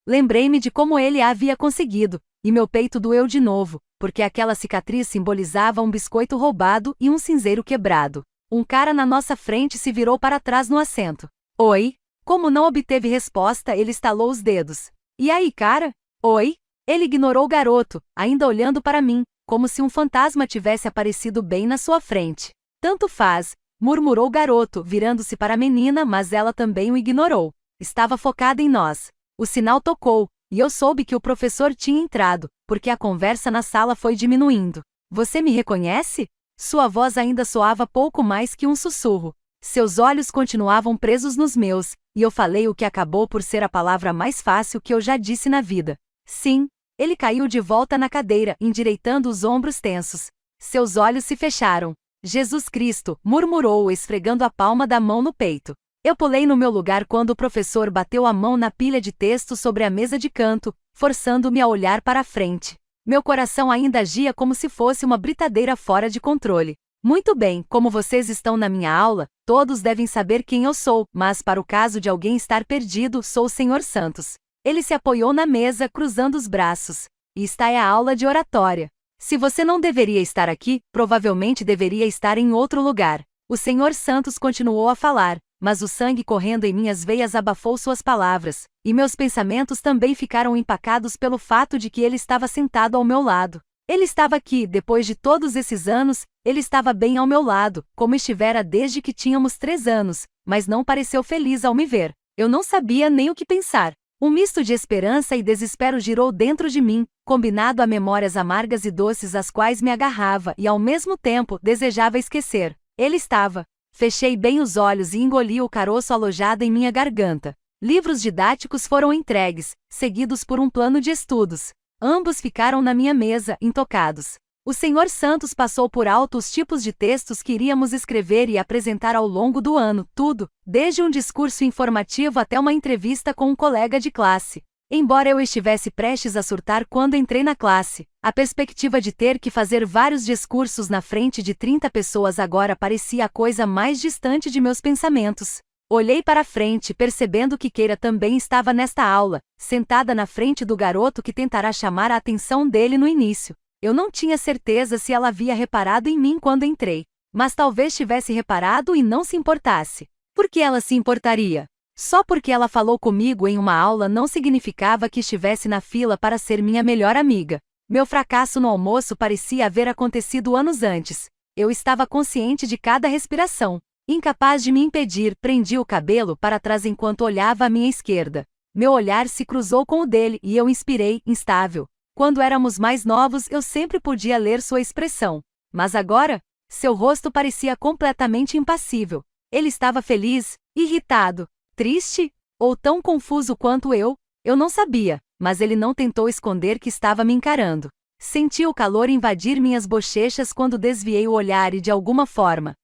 Lembrei-me de como ele a havia conseguido, e meu peito doeu de novo, porque aquela cicatriz simbolizava um biscoito roubado e um cinzeiro quebrado. Um cara na nossa frente se virou para trás no assento. Oi? Como não obteve resposta, ele estalou os dedos. E aí, cara? Oi? Ele ignorou o garoto, ainda olhando para mim, como se um fantasma tivesse aparecido bem na sua frente. Tanto faz, murmurou o garoto, virando-se para a menina, mas ela também o ignorou. Estava focada em nós. O sinal tocou, e eu soube que o professor tinha entrado, porque a conversa na sala foi diminuindo. Você me reconhece? Sua voz ainda soava pouco mais que um sussurro. Seus olhos continuavam presos nos meus, e eu falei o que acabou por ser a palavra mais fácil que eu já disse na vida. Sim. Ele caiu de volta na cadeira, endireitando os ombros tensos. Seus olhos se fecharam. Jesus Cristo, murmurou, esfregando a palma da mão no peito. Eu pulei no meu lugar quando o professor bateu a mão na pilha de texto sobre a mesa de canto, forçando-me a olhar para a frente. Meu coração ainda agia como se fosse uma britadeira fora de controle. Muito bem, como vocês estão na minha aula, todos devem saber quem eu sou, mas para o caso de alguém estar perdido, sou o Sr. Santos. Ele se apoiou na mesa, cruzando os braços. E está a aula de oratória. Se você não deveria estar aqui, provavelmente deveria estar em outro lugar. O Sr. Santos continuou a falar, mas o sangue correndo em minhas veias abafou suas palavras, e meus pensamentos também ficaram empacados pelo fato de que ele estava sentado ao meu lado. Ele estava aqui, depois de todos esses anos, ele estava bem ao meu lado, como estivera desde que tínhamos 3 anos, mas não pareceu feliz ao me ver. Eu não sabia nem o que pensar. Um misto de esperança e desespero girou dentro de mim, combinado a memórias amargas e doces às quais me agarrava e ao mesmo tempo desejava esquecer. Ele estava. Fechei bem os olhos e engoli o caroço alojado em minha garganta. Livros didáticos foram entregues, seguidos por um plano de estudos. Ambos ficaram na minha mesa, intocados. O Sr. Santos passou por alto os tipos de textos que iríamos escrever e apresentar ao longo do ano, tudo, desde um discurso informativo até uma entrevista com um colega de classe. Embora eu estivesse prestes a surtar quando entrei na classe, a perspectiva de ter que fazer vários discursos na frente de 30 pessoas agora parecia a coisa mais distante de meus pensamentos. Olhei para a frente, percebendo que Keira também estava nesta aula, sentada na frente do garoto que tentará chamar a atenção dele no início. Eu não tinha certeza se ela havia reparado em mim quando entrei, mas talvez tivesse reparado e não se importasse. Por que ela se importaria? Só porque ela falou comigo em uma aula não significava que estivesse na fila para ser minha melhor amiga. Meu fracasso no almoço parecia haver acontecido anos antes. Eu estava consciente de cada respiração. Incapaz de me impedir, prendi o cabelo para trás enquanto olhava à minha esquerda. Meu olhar se cruzou com o dele e eu inspirei, instável. Quando éramos mais novos eu sempre podia ler sua expressão. Mas agora, seu rosto parecia completamente impassível. Ele estava feliz, irritado, triste, ou tão confuso quanto eu? Eu não sabia, mas ele não tentou esconder que estava me encarando. Senti o calor invadir minhas bochechas quando desviei o olhar e de alguma forma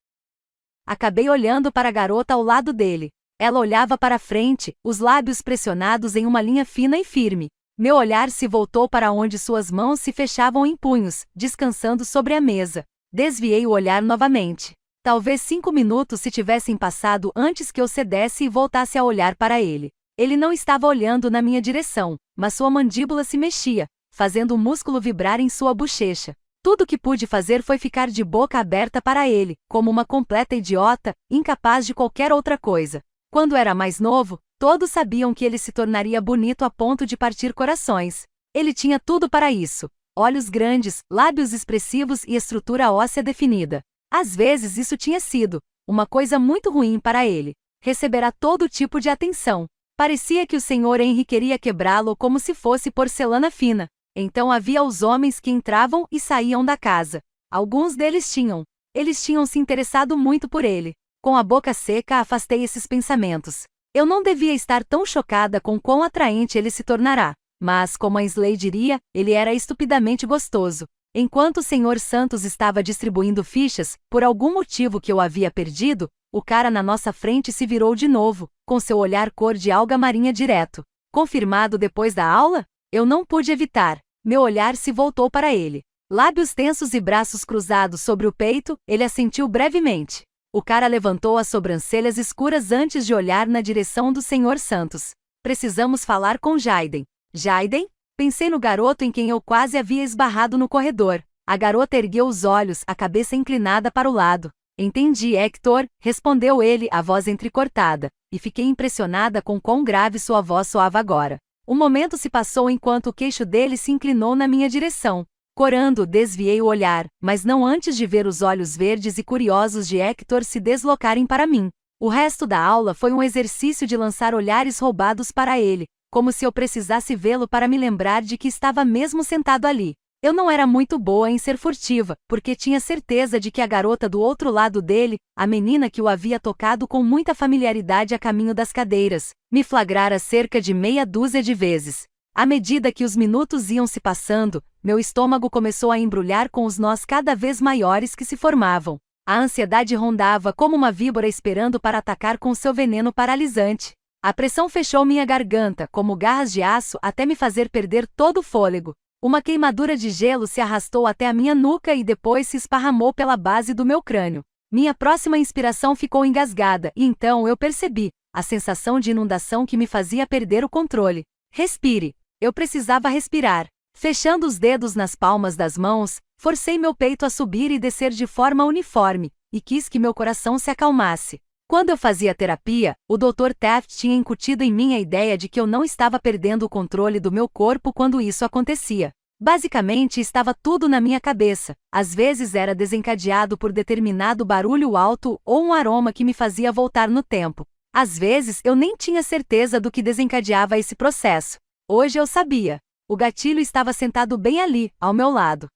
acabei olhando para a garota ao lado dele. Ela olhava para frente, os lábios pressionados em uma linha fina e firme. Meu olhar se voltou para onde suas mãos se fechavam em punhos, descansando sobre a mesa. Desviei o olhar novamente. Talvez 5 minutos se tivessem passado antes que eu cedesse e voltasse a olhar para ele. Ele não estava olhando na minha direção, mas sua mandíbula se mexia, fazendo o músculo vibrar em sua bochecha. Tudo o que pude fazer foi ficar de boca aberta para ele, como uma completa idiota, incapaz de qualquer outra coisa. Quando era mais novo, todos sabiam que ele se tornaria bonito a ponto de partir corações. Ele tinha tudo para isso: olhos grandes, lábios expressivos e estrutura óssea definida. Às vezes isso tinha sido uma coisa muito ruim para ele. Receberá todo tipo de atenção. Parecia que o Sr. Henry queria quebrá-lo como se fosse porcelana fina. Então havia os homens que entravam e saíam da casa. Alguns deles tinham. Eles tinham se interessado muito por ele. Com a boca seca afastei esses pensamentos. Eu não devia estar tão chocada com quão atraente ele se tornará. Mas, como a Ainsley diria, ele era estupidamente gostoso. Enquanto o Sr. Santos estava distribuindo fichas, por algum motivo que eu havia perdido, o cara na nossa frente se virou de novo, com seu olhar cor de alga marinha direto. Confirmado depois da aula? Eu não pude evitar. Meu olhar se voltou para ele. Lábios tensos e braços cruzados sobre o peito, ele assentiu brevemente. O cara levantou as sobrancelhas escuras antes de olhar na direção do Sr. Santos. Precisamos falar com Jaiden. Jaiden? Pensei no garoto em quem eu quase havia esbarrado no corredor. A garota ergueu os olhos, a cabeça inclinada para o lado. Entendi, Hector, respondeu ele, a voz entrecortada, e fiquei impressionada com quão grave sua voz soava agora. Um momento se passou enquanto o queixo dele se inclinou na minha direção. Corando, desviei o olhar, mas não antes de ver os olhos verdes e curiosos de Hector se deslocarem para mim. O resto da aula foi um exercício de lançar olhares roubados para ele, como se eu precisasse vê-lo para me lembrar de que estava mesmo sentado ali. Eu não era muito boa em ser furtiva, porque tinha certeza de que a garota do outro lado dele, a menina que o havia tocado com muita familiaridade a caminho das cadeiras, me flagrara cerca de meia dúzia de vezes. À medida que os minutos iam se passando, meu estômago começou a embrulhar com os nós cada vez maiores que se formavam. A ansiedade rondava como uma víbora esperando para atacar com seu veneno paralisante. A pressão fechou minha garganta, como garras de aço, até me fazer perder todo o fôlego. Uma queimadura de gelo se arrastou até a minha nuca e depois se esparramou pela base do meu crânio. Minha próxima inspiração ficou engasgada, e então eu percebi a sensação de inundação que me fazia perder o controle. Respire. Eu precisava respirar. Fechando os dedos nas palmas das mãos, forcei meu peito a subir e descer de forma uniforme, e quis que meu coração se acalmasse. Quando eu fazia terapia, o Dr. Taft tinha incutido em mim a ideia de que eu não estava perdendo o controle do meu corpo quando isso acontecia. Basicamente estava tudo na minha cabeça. Às vezes era desencadeado por determinado barulho alto ou um aroma que me fazia voltar no tempo. Às vezes eu nem tinha certeza do que desencadeava esse processo. Hoje eu sabia. O gatilho estava sentado bem ali, ao meu lado.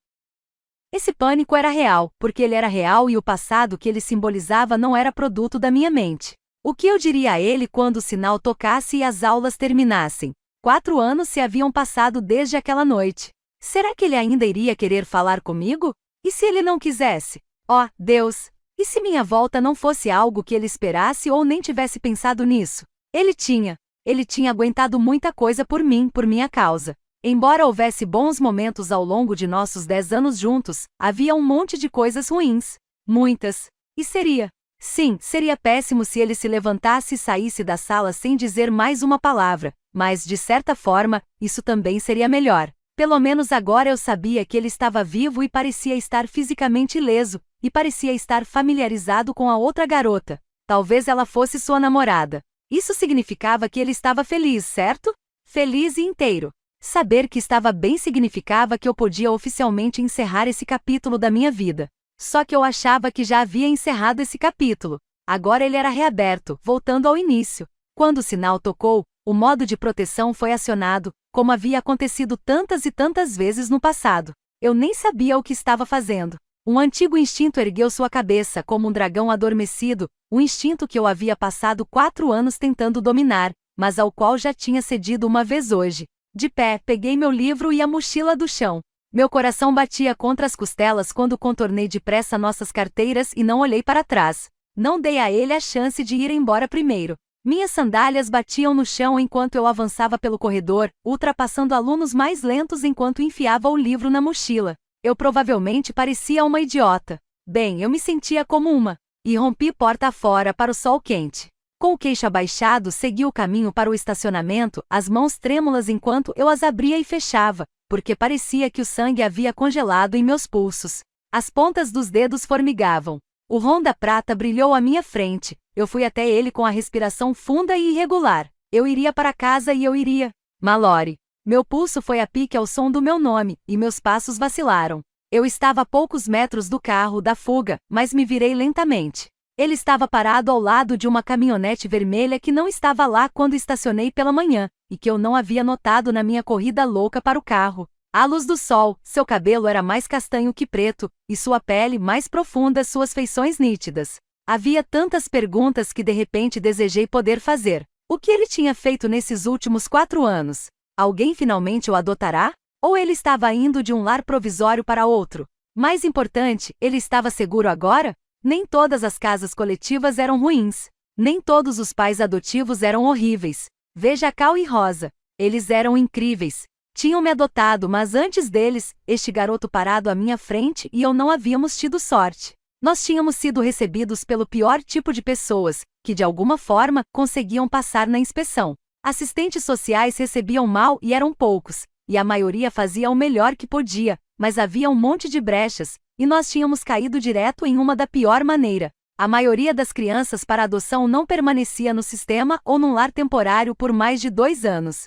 Esse pânico era real, porque ele era real e o passado que ele simbolizava não era produto da minha mente. O que eu diria a ele quando o sinal tocasse e as aulas terminassem? 4 anos se haviam passado desde aquela noite. Será que ele ainda iria querer falar comigo? E se ele não quisesse? Oh, Deus! E se minha volta não fosse algo que ele esperasse ou nem tivesse pensado nisso? Ele tinha aguentado muita coisa por mim, por minha causa. Embora houvesse bons momentos ao longo de nossos 10 anos juntos, havia um monte de coisas ruins. Muitas. E seria péssimo se ele se levantasse e saísse da sala sem dizer mais uma palavra, mas, de certa forma, isso também seria melhor. Pelo menos agora eu sabia que ele estava vivo e parecia estar fisicamente ileso, e parecia estar familiarizado com a outra garota. Talvez ela fosse sua namorada. Isso significava que ele estava feliz, certo? Feliz e inteiro. Saber que estava bem significava que eu podia oficialmente encerrar esse capítulo da minha vida. Só que eu achava que já havia encerrado esse capítulo. Agora ele era reaberto, voltando ao início. Quando o sinal tocou, o modo de proteção foi acionado, como havia acontecido tantas e tantas vezes no passado. Eu nem sabia o que estava fazendo. Um antigo instinto ergueu sua cabeça como um dragão adormecido, um instinto que eu havia passado 4 anos tentando dominar, mas ao qual já tinha cedido uma vez hoje. De pé, peguei meu livro e a mochila do chão. Meu coração batia contra as costelas quando contornei depressa nossas carteiras e não olhei para trás. Não dei a ele a chance de ir embora primeiro. Minhas sandálias batiam no chão enquanto eu avançava pelo corredor, ultrapassando alunos mais lentos enquanto enfiava o livro na mochila. Eu provavelmente parecia uma idiota. Bem, eu me sentia como uma. E rompi porta afora para o sol quente. Com o queixo abaixado, segui o caminho para o estacionamento, as mãos trêmulas enquanto eu as abria e fechava, porque parecia que o sangue havia congelado em meus pulsos. As pontas dos dedos formigavam. O Honda prata brilhou à minha frente. Eu fui até ele com a respiração funda e irregular. Eu iria para casa e eu iria. Mallory. Meu pulso foi a pique ao som do meu nome, e meus passos vacilaram. Eu estava a poucos metros do carro da fuga, mas me virei lentamente. Ele estava parado ao lado de uma caminhonete vermelha que não estava lá quando estacionei pela manhã, e que eu não havia notado na minha corrida louca para o carro. À luz do sol, seu cabelo era mais castanho que preto, e sua pele mais profunda, suas feições nítidas. Havia tantas perguntas que de repente desejei poder fazer. O que ele tinha feito nesses últimos 4 anos? Alguém finalmente o adotará? Ou ele estava indo de um lar provisório para outro? Mais importante, ele estava seguro agora? Nem todas as casas coletivas eram ruins. Nem todos os pais adotivos eram horríveis. Veja Cal e Rosa. Eles eram incríveis. Tinham me adotado, mas antes deles, este garoto parado à minha frente e eu não havíamos tido sorte. Nós tínhamos sido recebidos pelo pior tipo de pessoas, que de alguma forma conseguiam passar na inspeção. Assistentes sociais recebiam mal e eram poucos, e a maioria fazia o melhor que podia, mas havia um monte de brechas, e nós tínhamos caído direto em uma da pior maneira. A maioria das crianças para adoção não permanecia no sistema ou num lar temporário por mais de 2 anos.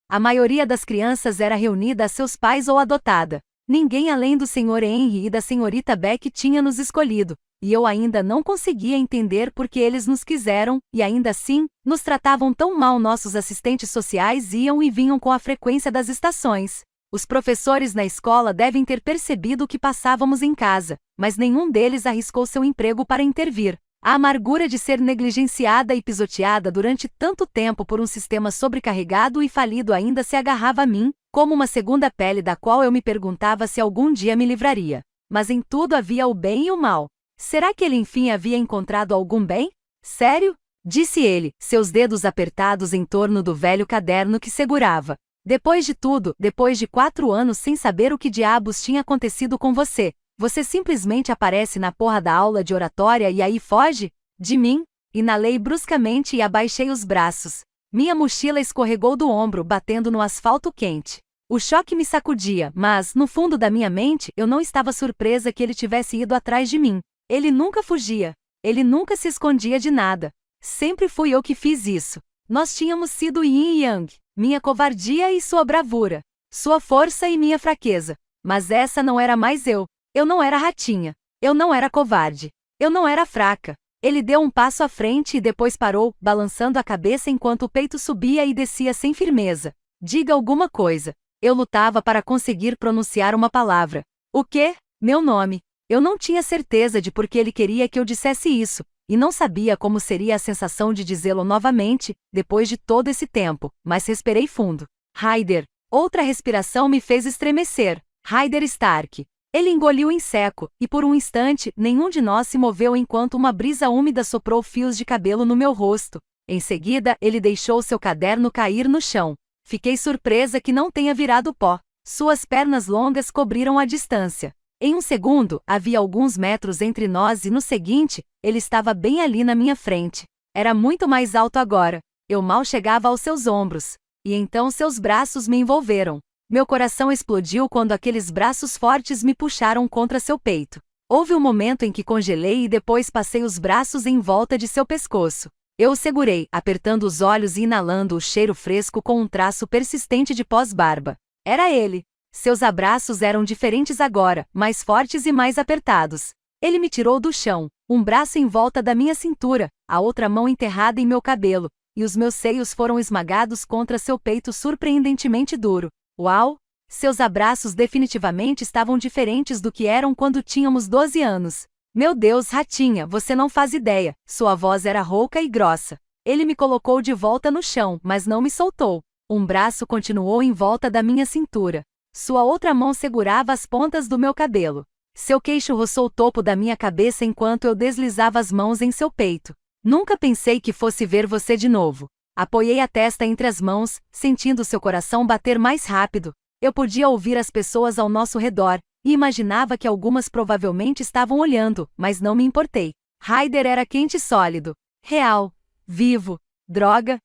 A maioria das crianças era reunida a seus pais ou adotada. Ninguém além do Sr. Henry e da Srta. Beck tinha nos escolhido, e eu ainda não conseguia entender por que eles nos quiseram, e ainda assim, nos tratavam tão mal. Nossos assistentes sociais iam e vinham com a frequência das estações. Os professores na escola devem ter percebido o que passávamos em casa, mas nenhum deles arriscou seu emprego para intervir. A amargura de ser negligenciada e pisoteada durante tanto tempo por um sistema sobrecarregado e falido ainda se agarrava a mim, como uma segunda pele da qual eu me perguntava se algum dia me livraria. Mas em tudo havia o bem e o mal. Será que ele enfim havia encontrado algum bem? Sério? Disse ele, seus dedos apertados em torno do velho caderno que segurava. Depois de tudo, depois de 4 anos sem saber o que diabos tinha acontecido com você, você simplesmente aparece na porra da aula de oratória e aí foge? De mim? Inalei bruscamente e abaixei os braços. Minha mochila escorregou do ombro, batendo no asfalto quente. O choque me sacudia, mas, no fundo da minha mente, eu não estava surpresa que ele tivesse ido atrás de mim. Ele nunca fugia. Ele nunca se escondia de nada. Sempre fui eu que fiz isso. Nós tínhamos sido yin e yang, minha covardia e sua bravura. sua força e minha fraqueza. Mas essa não era mais eu. Eu não era ratinha. Eu não era covarde. Eu não era fraca. Ele deu um passo à frente e depois parou, balançando a cabeça enquanto o peito subia e descia sem firmeza. Diga alguma coisa. Eu lutava para conseguir pronunciar uma palavra. O quê? Meu nome. Eu não tinha certeza de por que ele queria que eu dissesse isso, e não sabia como seria a sensação de dizê-lo novamente, depois de todo esse tempo, mas respirei fundo. Ryder. Outra respiração me fez estremecer. Ryder Stark. Ele engoliu em seco, e por um instante, nenhum de nós se moveu enquanto uma brisa úmida soprou fios de cabelo no meu rosto. Em seguida, ele deixou seu caderno cair no chão. Fiquei surpresa que não tenha virado pó. Suas pernas longas cobriram a distância. Em um segundo, havia alguns metros entre nós e no seguinte, ele estava bem ali na minha frente. Era muito mais alto agora. Eu mal chegava aos seus ombros. E então seus braços me envolveram. Meu coração explodiu quando aqueles braços fortes me puxaram contra seu peito. Houve um momento em que congelei e depois passei os braços em volta de seu pescoço. Eu o segurei, apertando os olhos e inalando o cheiro fresco com um traço persistente de pós-barba. Era ele. Seus abraços eram diferentes agora, mais fortes e mais apertados. Ele me tirou do chão, um braço em volta da minha cintura, a outra mão enterrada em meu cabelo, e os meus seios foram esmagados contra seu peito surpreendentemente duro. Uau! Seus abraços definitivamente estavam diferentes do que eram quando tínhamos 12 anos. Meu Deus, ratinha, você não faz ideia. Sua voz era rouca e grossa. Ele me colocou de volta no chão, mas não me soltou. Um braço continuou em volta da minha cintura. Sua outra mão segurava as pontas do meu cabelo. Seu queixo roçou o topo da minha cabeça enquanto eu deslizava as mãos em seu peito. Nunca pensei que fosse ver você de novo. Apoiei a testa entre as mãos, sentindo seu coração bater mais rápido. Eu podia ouvir as pessoas ao nosso redor, e imaginava que algumas provavelmente estavam olhando, mas não me importei. Ryder era quente e sólido. Real. Vivo. Droga.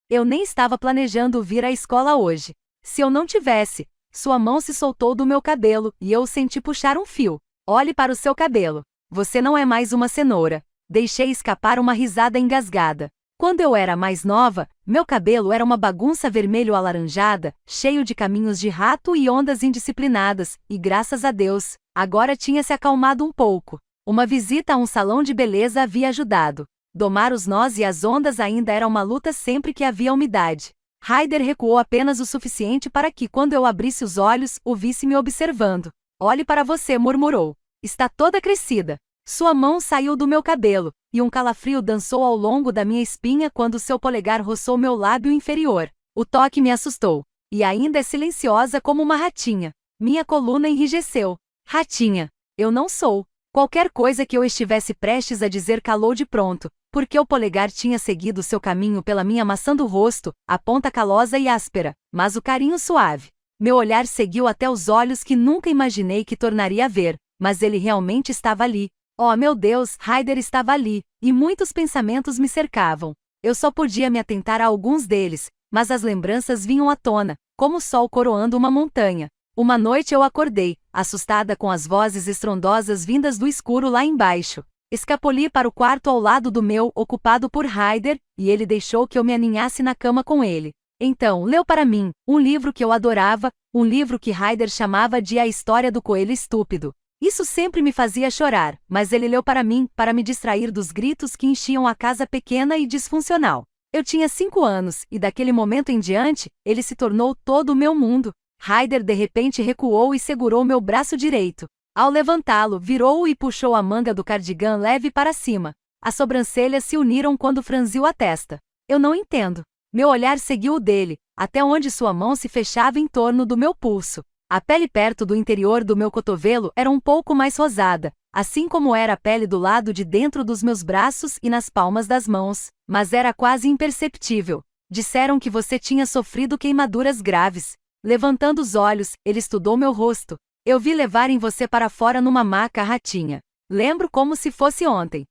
Eu nem estava planejando vir à escola hoje. Se eu não tivesse, sua mão se soltou do meu cabelo, e eu senti puxar um fio. Olhe para o seu cabelo. Você não é mais uma cenoura. Deixei escapar uma risada engasgada. Quando eu era mais nova, meu cabelo era uma bagunça vermelho-alaranjada, cheio de caminhos de rato e ondas indisciplinadas, e graças a Deus, agora tinha se acalmado um pouco. Uma visita a um salão de beleza havia ajudado. Domar os nós e as ondas ainda era uma luta sempre que havia umidade. Ryder recuou apenas o suficiente para que, quando eu abrisse os olhos, o visse me observando. Olhe para você, murmurou. Está toda crescida. Sua mão saiu do meu cabelo, e um calafrio dançou ao longo da minha espinha quando seu polegar roçou meu lábio inferior. O toque me assustou. E ainda é silenciosa como uma ratinha. Minha coluna enrijeceu. Ratinha. Eu não sou. Qualquer coisa que eu estivesse prestes a dizer calou de pronto, porque o polegar tinha seguido seu caminho pela minha maçã do rosto, a ponta calosa e áspera, mas o carinho suave. Meu olhar seguiu até os olhos que nunca imaginei que tornaria a ver, mas ele realmente estava ali. Oh meu Deus, Ryder estava ali, e muitos pensamentos me cercavam. Eu só podia me atentar a alguns deles, mas as lembranças vinham à tona, como o sol coroando uma montanha. Uma noite eu acordei, assustada com as vozes estrondosas vindas do escuro lá embaixo. Escapoli para o quarto ao lado do meu, ocupado por Ryder, e ele deixou que eu me aninhasse na cama com ele. Então, leu para mim, um livro que eu adorava, um livro que Ryder chamava de A História do Coelho Estúpido. Isso sempre me fazia chorar, mas ele leu para mim, para me distrair dos gritos que enchiam a casa pequena e disfuncional. Eu tinha 5 anos, e daquele momento em diante, ele se tornou todo o meu mundo. Ryder de repente recuou e segurou meu braço direito. Ao levantá-lo, virou-o e puxou a manga do cardigã leve para cima. As sobrancelhas se uniram quando franziu a testa. Eu não entendo. Meu olhar seguiu o dele, até onde sua mão se fechava em torno do meu pulso. A pele perto do interior do meu cotovelo era um pouco mais rosada, assim como era a pele do lado de dentro dos meus braços e nas palmas das mãos, mas era quase imperceptível. Disseram que você tinha sofrido queimaduras graves. Levantando os olhos, ele estudou meu rosto. Eu vi levarem você para fora numa maca, ratinha. Lembro como se fosse ontem.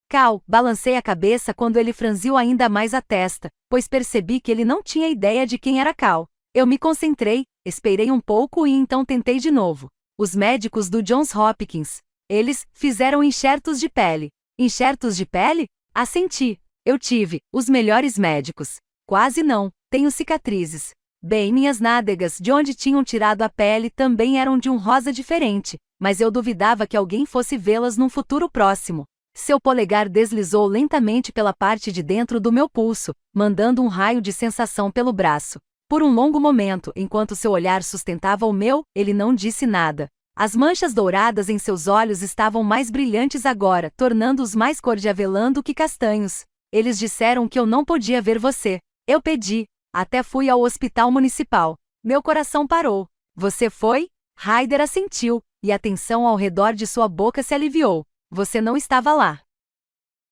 Cal, balancei a cabeça quando ele franziu ainda mais a testa, pois percebi que ele não tinha ideia de quem era Cal. Eu me concentrei, esperei um pouco e então tentei de novo. Os médicos do Johns Hopkins. Eles fizeram enxertos de pele. Enxertos de pele? Assenti. Eu tive os melhores médicos. Quase não. Tenho cicatrizes. Bem, minhas nádegas, de onde tinham tirado a pele, também eram de um rosa diferente, mas eu duvidava que alguém fosse vê-las num futuro próximo. Seu polegar deslizou lentamente pela parte de dentro do meu pulso, mandando um raio de sensação pelo braço. Por um longo momento, enquanto seu olhar sustentava o meu, ele não disse nada. As manchas douradas em seus olhos estavam mais brilhantes agora, tornando-os mais cor de avelã do que castanhos. Eles disseram que eu não podia ver você. Eu pedi. Até fui ao hospital municipal. Meu coração parou. Você foi? Ryder assentiu, e a tensão ao redor de sua boca se aliviou. Você não estava lá.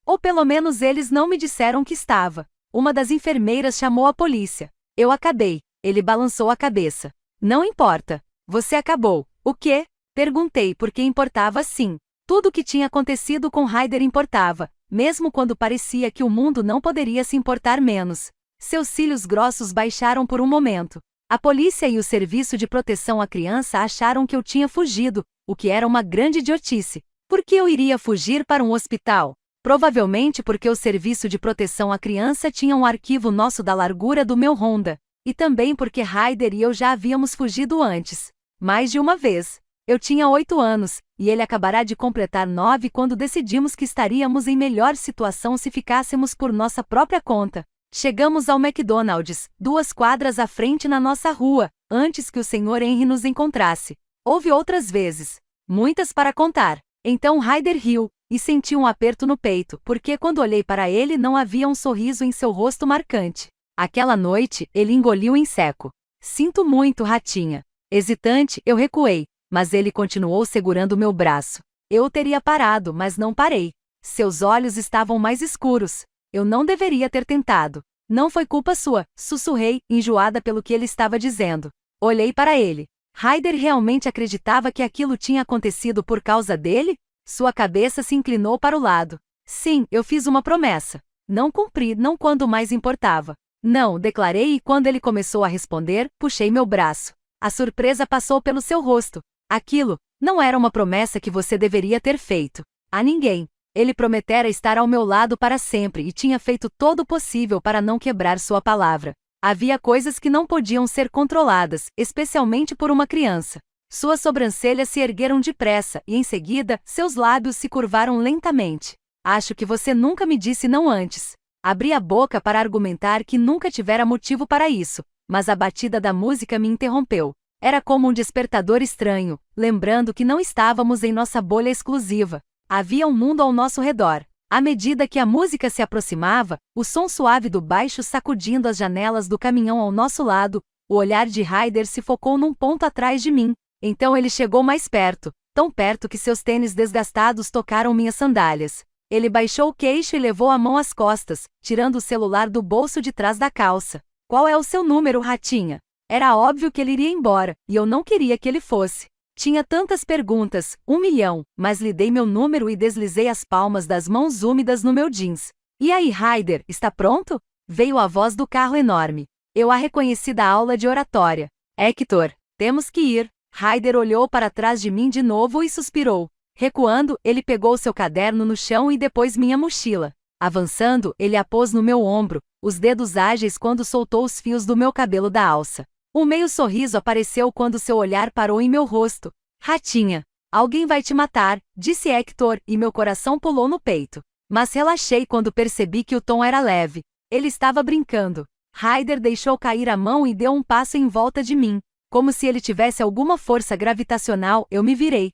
Ou pelo menos eles não me disseram que estava. Uma das enfermeiras chamou a polícia. Eu acabei. Ele balançou a cabeça. Não importa. Você acabou. O quê? Perguntei porque importava sim. Tudo o que tinha acontecido com Ryder importava, mesmo quando parecia que o mundo não poderia se importar menos. Seus cílios grossos baixaram por um momento. A polícia e o serviço de proteção à criança acharam que eu tinha fugido, o que era uma grande idiotice. Por que eu iria fugir para um hospital? Provavelmente porque o serviço de proteção à criança tinha um arquivo nosso da largura do meu Honda. E também porque Ryder e eu já havíamos fugido antes. Mais de uma vez. Eu tinha 8 anos, e ele acabará de completar 9 quando decidimos que estaríamos em melhor situação se ficássemos por nossa própria conta. Chegamos ao McDonald's, 2 quadras à frente na nossa rua, antes que o Sr. Henry nos encontrasse. Houve outras vezes. Muitas para contar. Então Ryder riu, e senti um aperto no peito, porque quando olhei para ele não havia um sorriso em seu rosto marcante. Aquela noite, ele engoliu em seco. Sinto muito, ratinha. Hesitante, eu recuei, mas ele continuou segurando meu braço. Eu teria parado, mas não parei. Seus olhos estavam mais escuros. Eu não deveria ter tentado. Não foi culpa sua, sussurrei, enjoada pelo que ele estava dizendo. Olhei para ele. Ryder realmente acreditava que aquilo tinha acontecido por causa dele? Sua cabeça se inclinou para o lado. Sim, eu fiz uma promessa. Não cumpri, não quando mais importava. Não, declarei e quando ele começou a responder, puxei meu braço. A surpresa passou pelo seu rosto. Aquilo não era uma promessa que você deveria ter feito. A ninguém. Ele prometera estar ao meu lado para sempre e tinha feito todo o possível para não quebrar sua palavra. Havia coisas que não podiam ser controladas, especialmente por uma criança. Suas sobrancelhas se ergueram depressa e, em seguida, seus lábios se curvaram lentamente. Acho que você nunca me disse não antes. Abri a boca para argumentar que nunca tivera motivo para isso, mas a batida da música me interrompeu. Era como um despertador estranho, lembrando que não estávamos em nossa bolha exclusiva. Havia um mundo ao nosso redor. À medida que a música se aproximava, o som suave do baixo sacudindo as janelas do caminhão ao nosso lado, o olhar de Ryder se focou num ponto atrás de mim. Então ele chegou mais perto, tão perto que seus tênis desgastados tocaram minhas sandálias. Ele baixou o queixo e levou a mão às costas, tirando o celular do bolso de trás da calça. Qual é o seu número, ratinha? Era óbvio que ele iria embora, e eu não queria que ele fosse. Tinha tantas perguntas, 1 milhão, mas lhe dei meu número e deslizei as palmas das mãos úmidas no meu jeans. E aí, Ryder, está pronto? Veio a voz do carro enorme. Eu a reconheci da aula de oratória. Hector, temos que ir. Ryder olhou para trás de mim de novo e suspirou. Recuando, ele pegou seu caderno no chão e depois minha mochila. Avançando, ele a pôs no meu ombro, os dedos ágeis quando soltou os fios do meu cabelo da alça. Um meio sorriso apareceu quando seu olhar parou em meu rosto. Ratinha, alguém vai te matar, disse Hector, e meu coração pulou no peito. Mas relaxei quando percebi que o tom era leve. Ele estava brincando. Ryder deixou cair a mão e deu um passo em volta de mim. Como se ele tivesse alguma força gravitacional, eu me virei.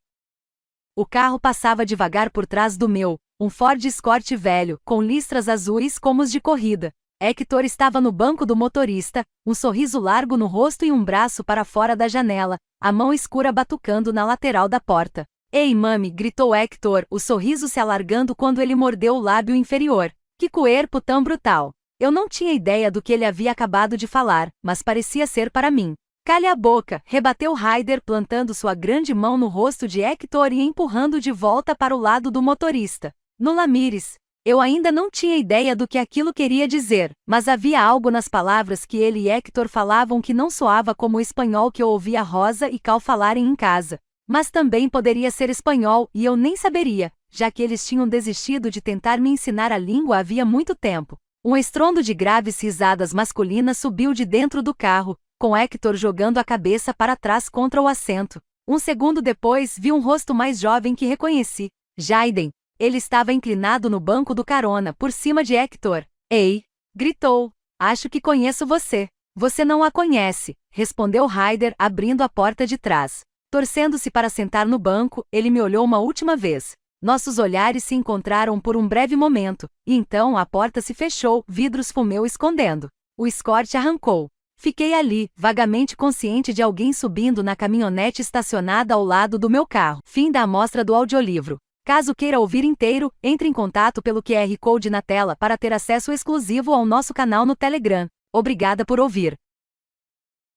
O carro passava devagar por trás do meu, um Ford Escort velho, com listras azuis como os de corrida. Hector estava no banco do motorista, um sorriso largo no rosto e um braço para fora da janela, a mão escura batucando na lateral da porta. Ei, mami, gritou Hector, o sorriso se alargando quando ele mordeu o lábio inferior. Que cuerpo tão brutal! Eu não tinha ideia do que ele havia acabado de falar, mas parecia ser para mim. Cale a boca, rebateu Ryder plantando sua grande mão no rosto de Hector e empurrando de volta para o lado do motorista. No Lamires. Eu ainda não tinha ideia do que aquilo queria dizer, mas havia algo nas palavras que ele e Hector falavam que não soava como o espanhol que eu ouvia Rosa e Cal falarem em casa. Mas também poderia ser espanhol e eu nem saberia, já que eles tinham desistido de tentar me ensinar a língua havia muito tempo. Um estrondo de graves risadas masculinas subiu de dentro do carro, com Hector jogando a cabeça para trás contra o assento. Um segundo depois vi um rosto mais jovem que reconheci. Jaiden. Ele estava inclinado no banco do carona, por cima de Hector. Ei! Gritou. Acho que conheço você. Você não a conhece, respondeu Ryder, abrindo a porta de trás. Torcendo-se para sentar no banco, ele me olhou uma última vez. Nossos olhares se encontraram por um breve momento, e então a porta se fechou, vidros fumeu escondendo. O Escort arrancou. Fiquei ali, vagamente consciente de alguém subindo na caminhonete estacionada ao lado do meu carro. Fim da amostra do audiolivro. Caso queira ouvir inteiro, entre em contato pelo QR Code na tela para ter acesso exclusivo ao nosso canal no Telegram. Obrigada por ouvir.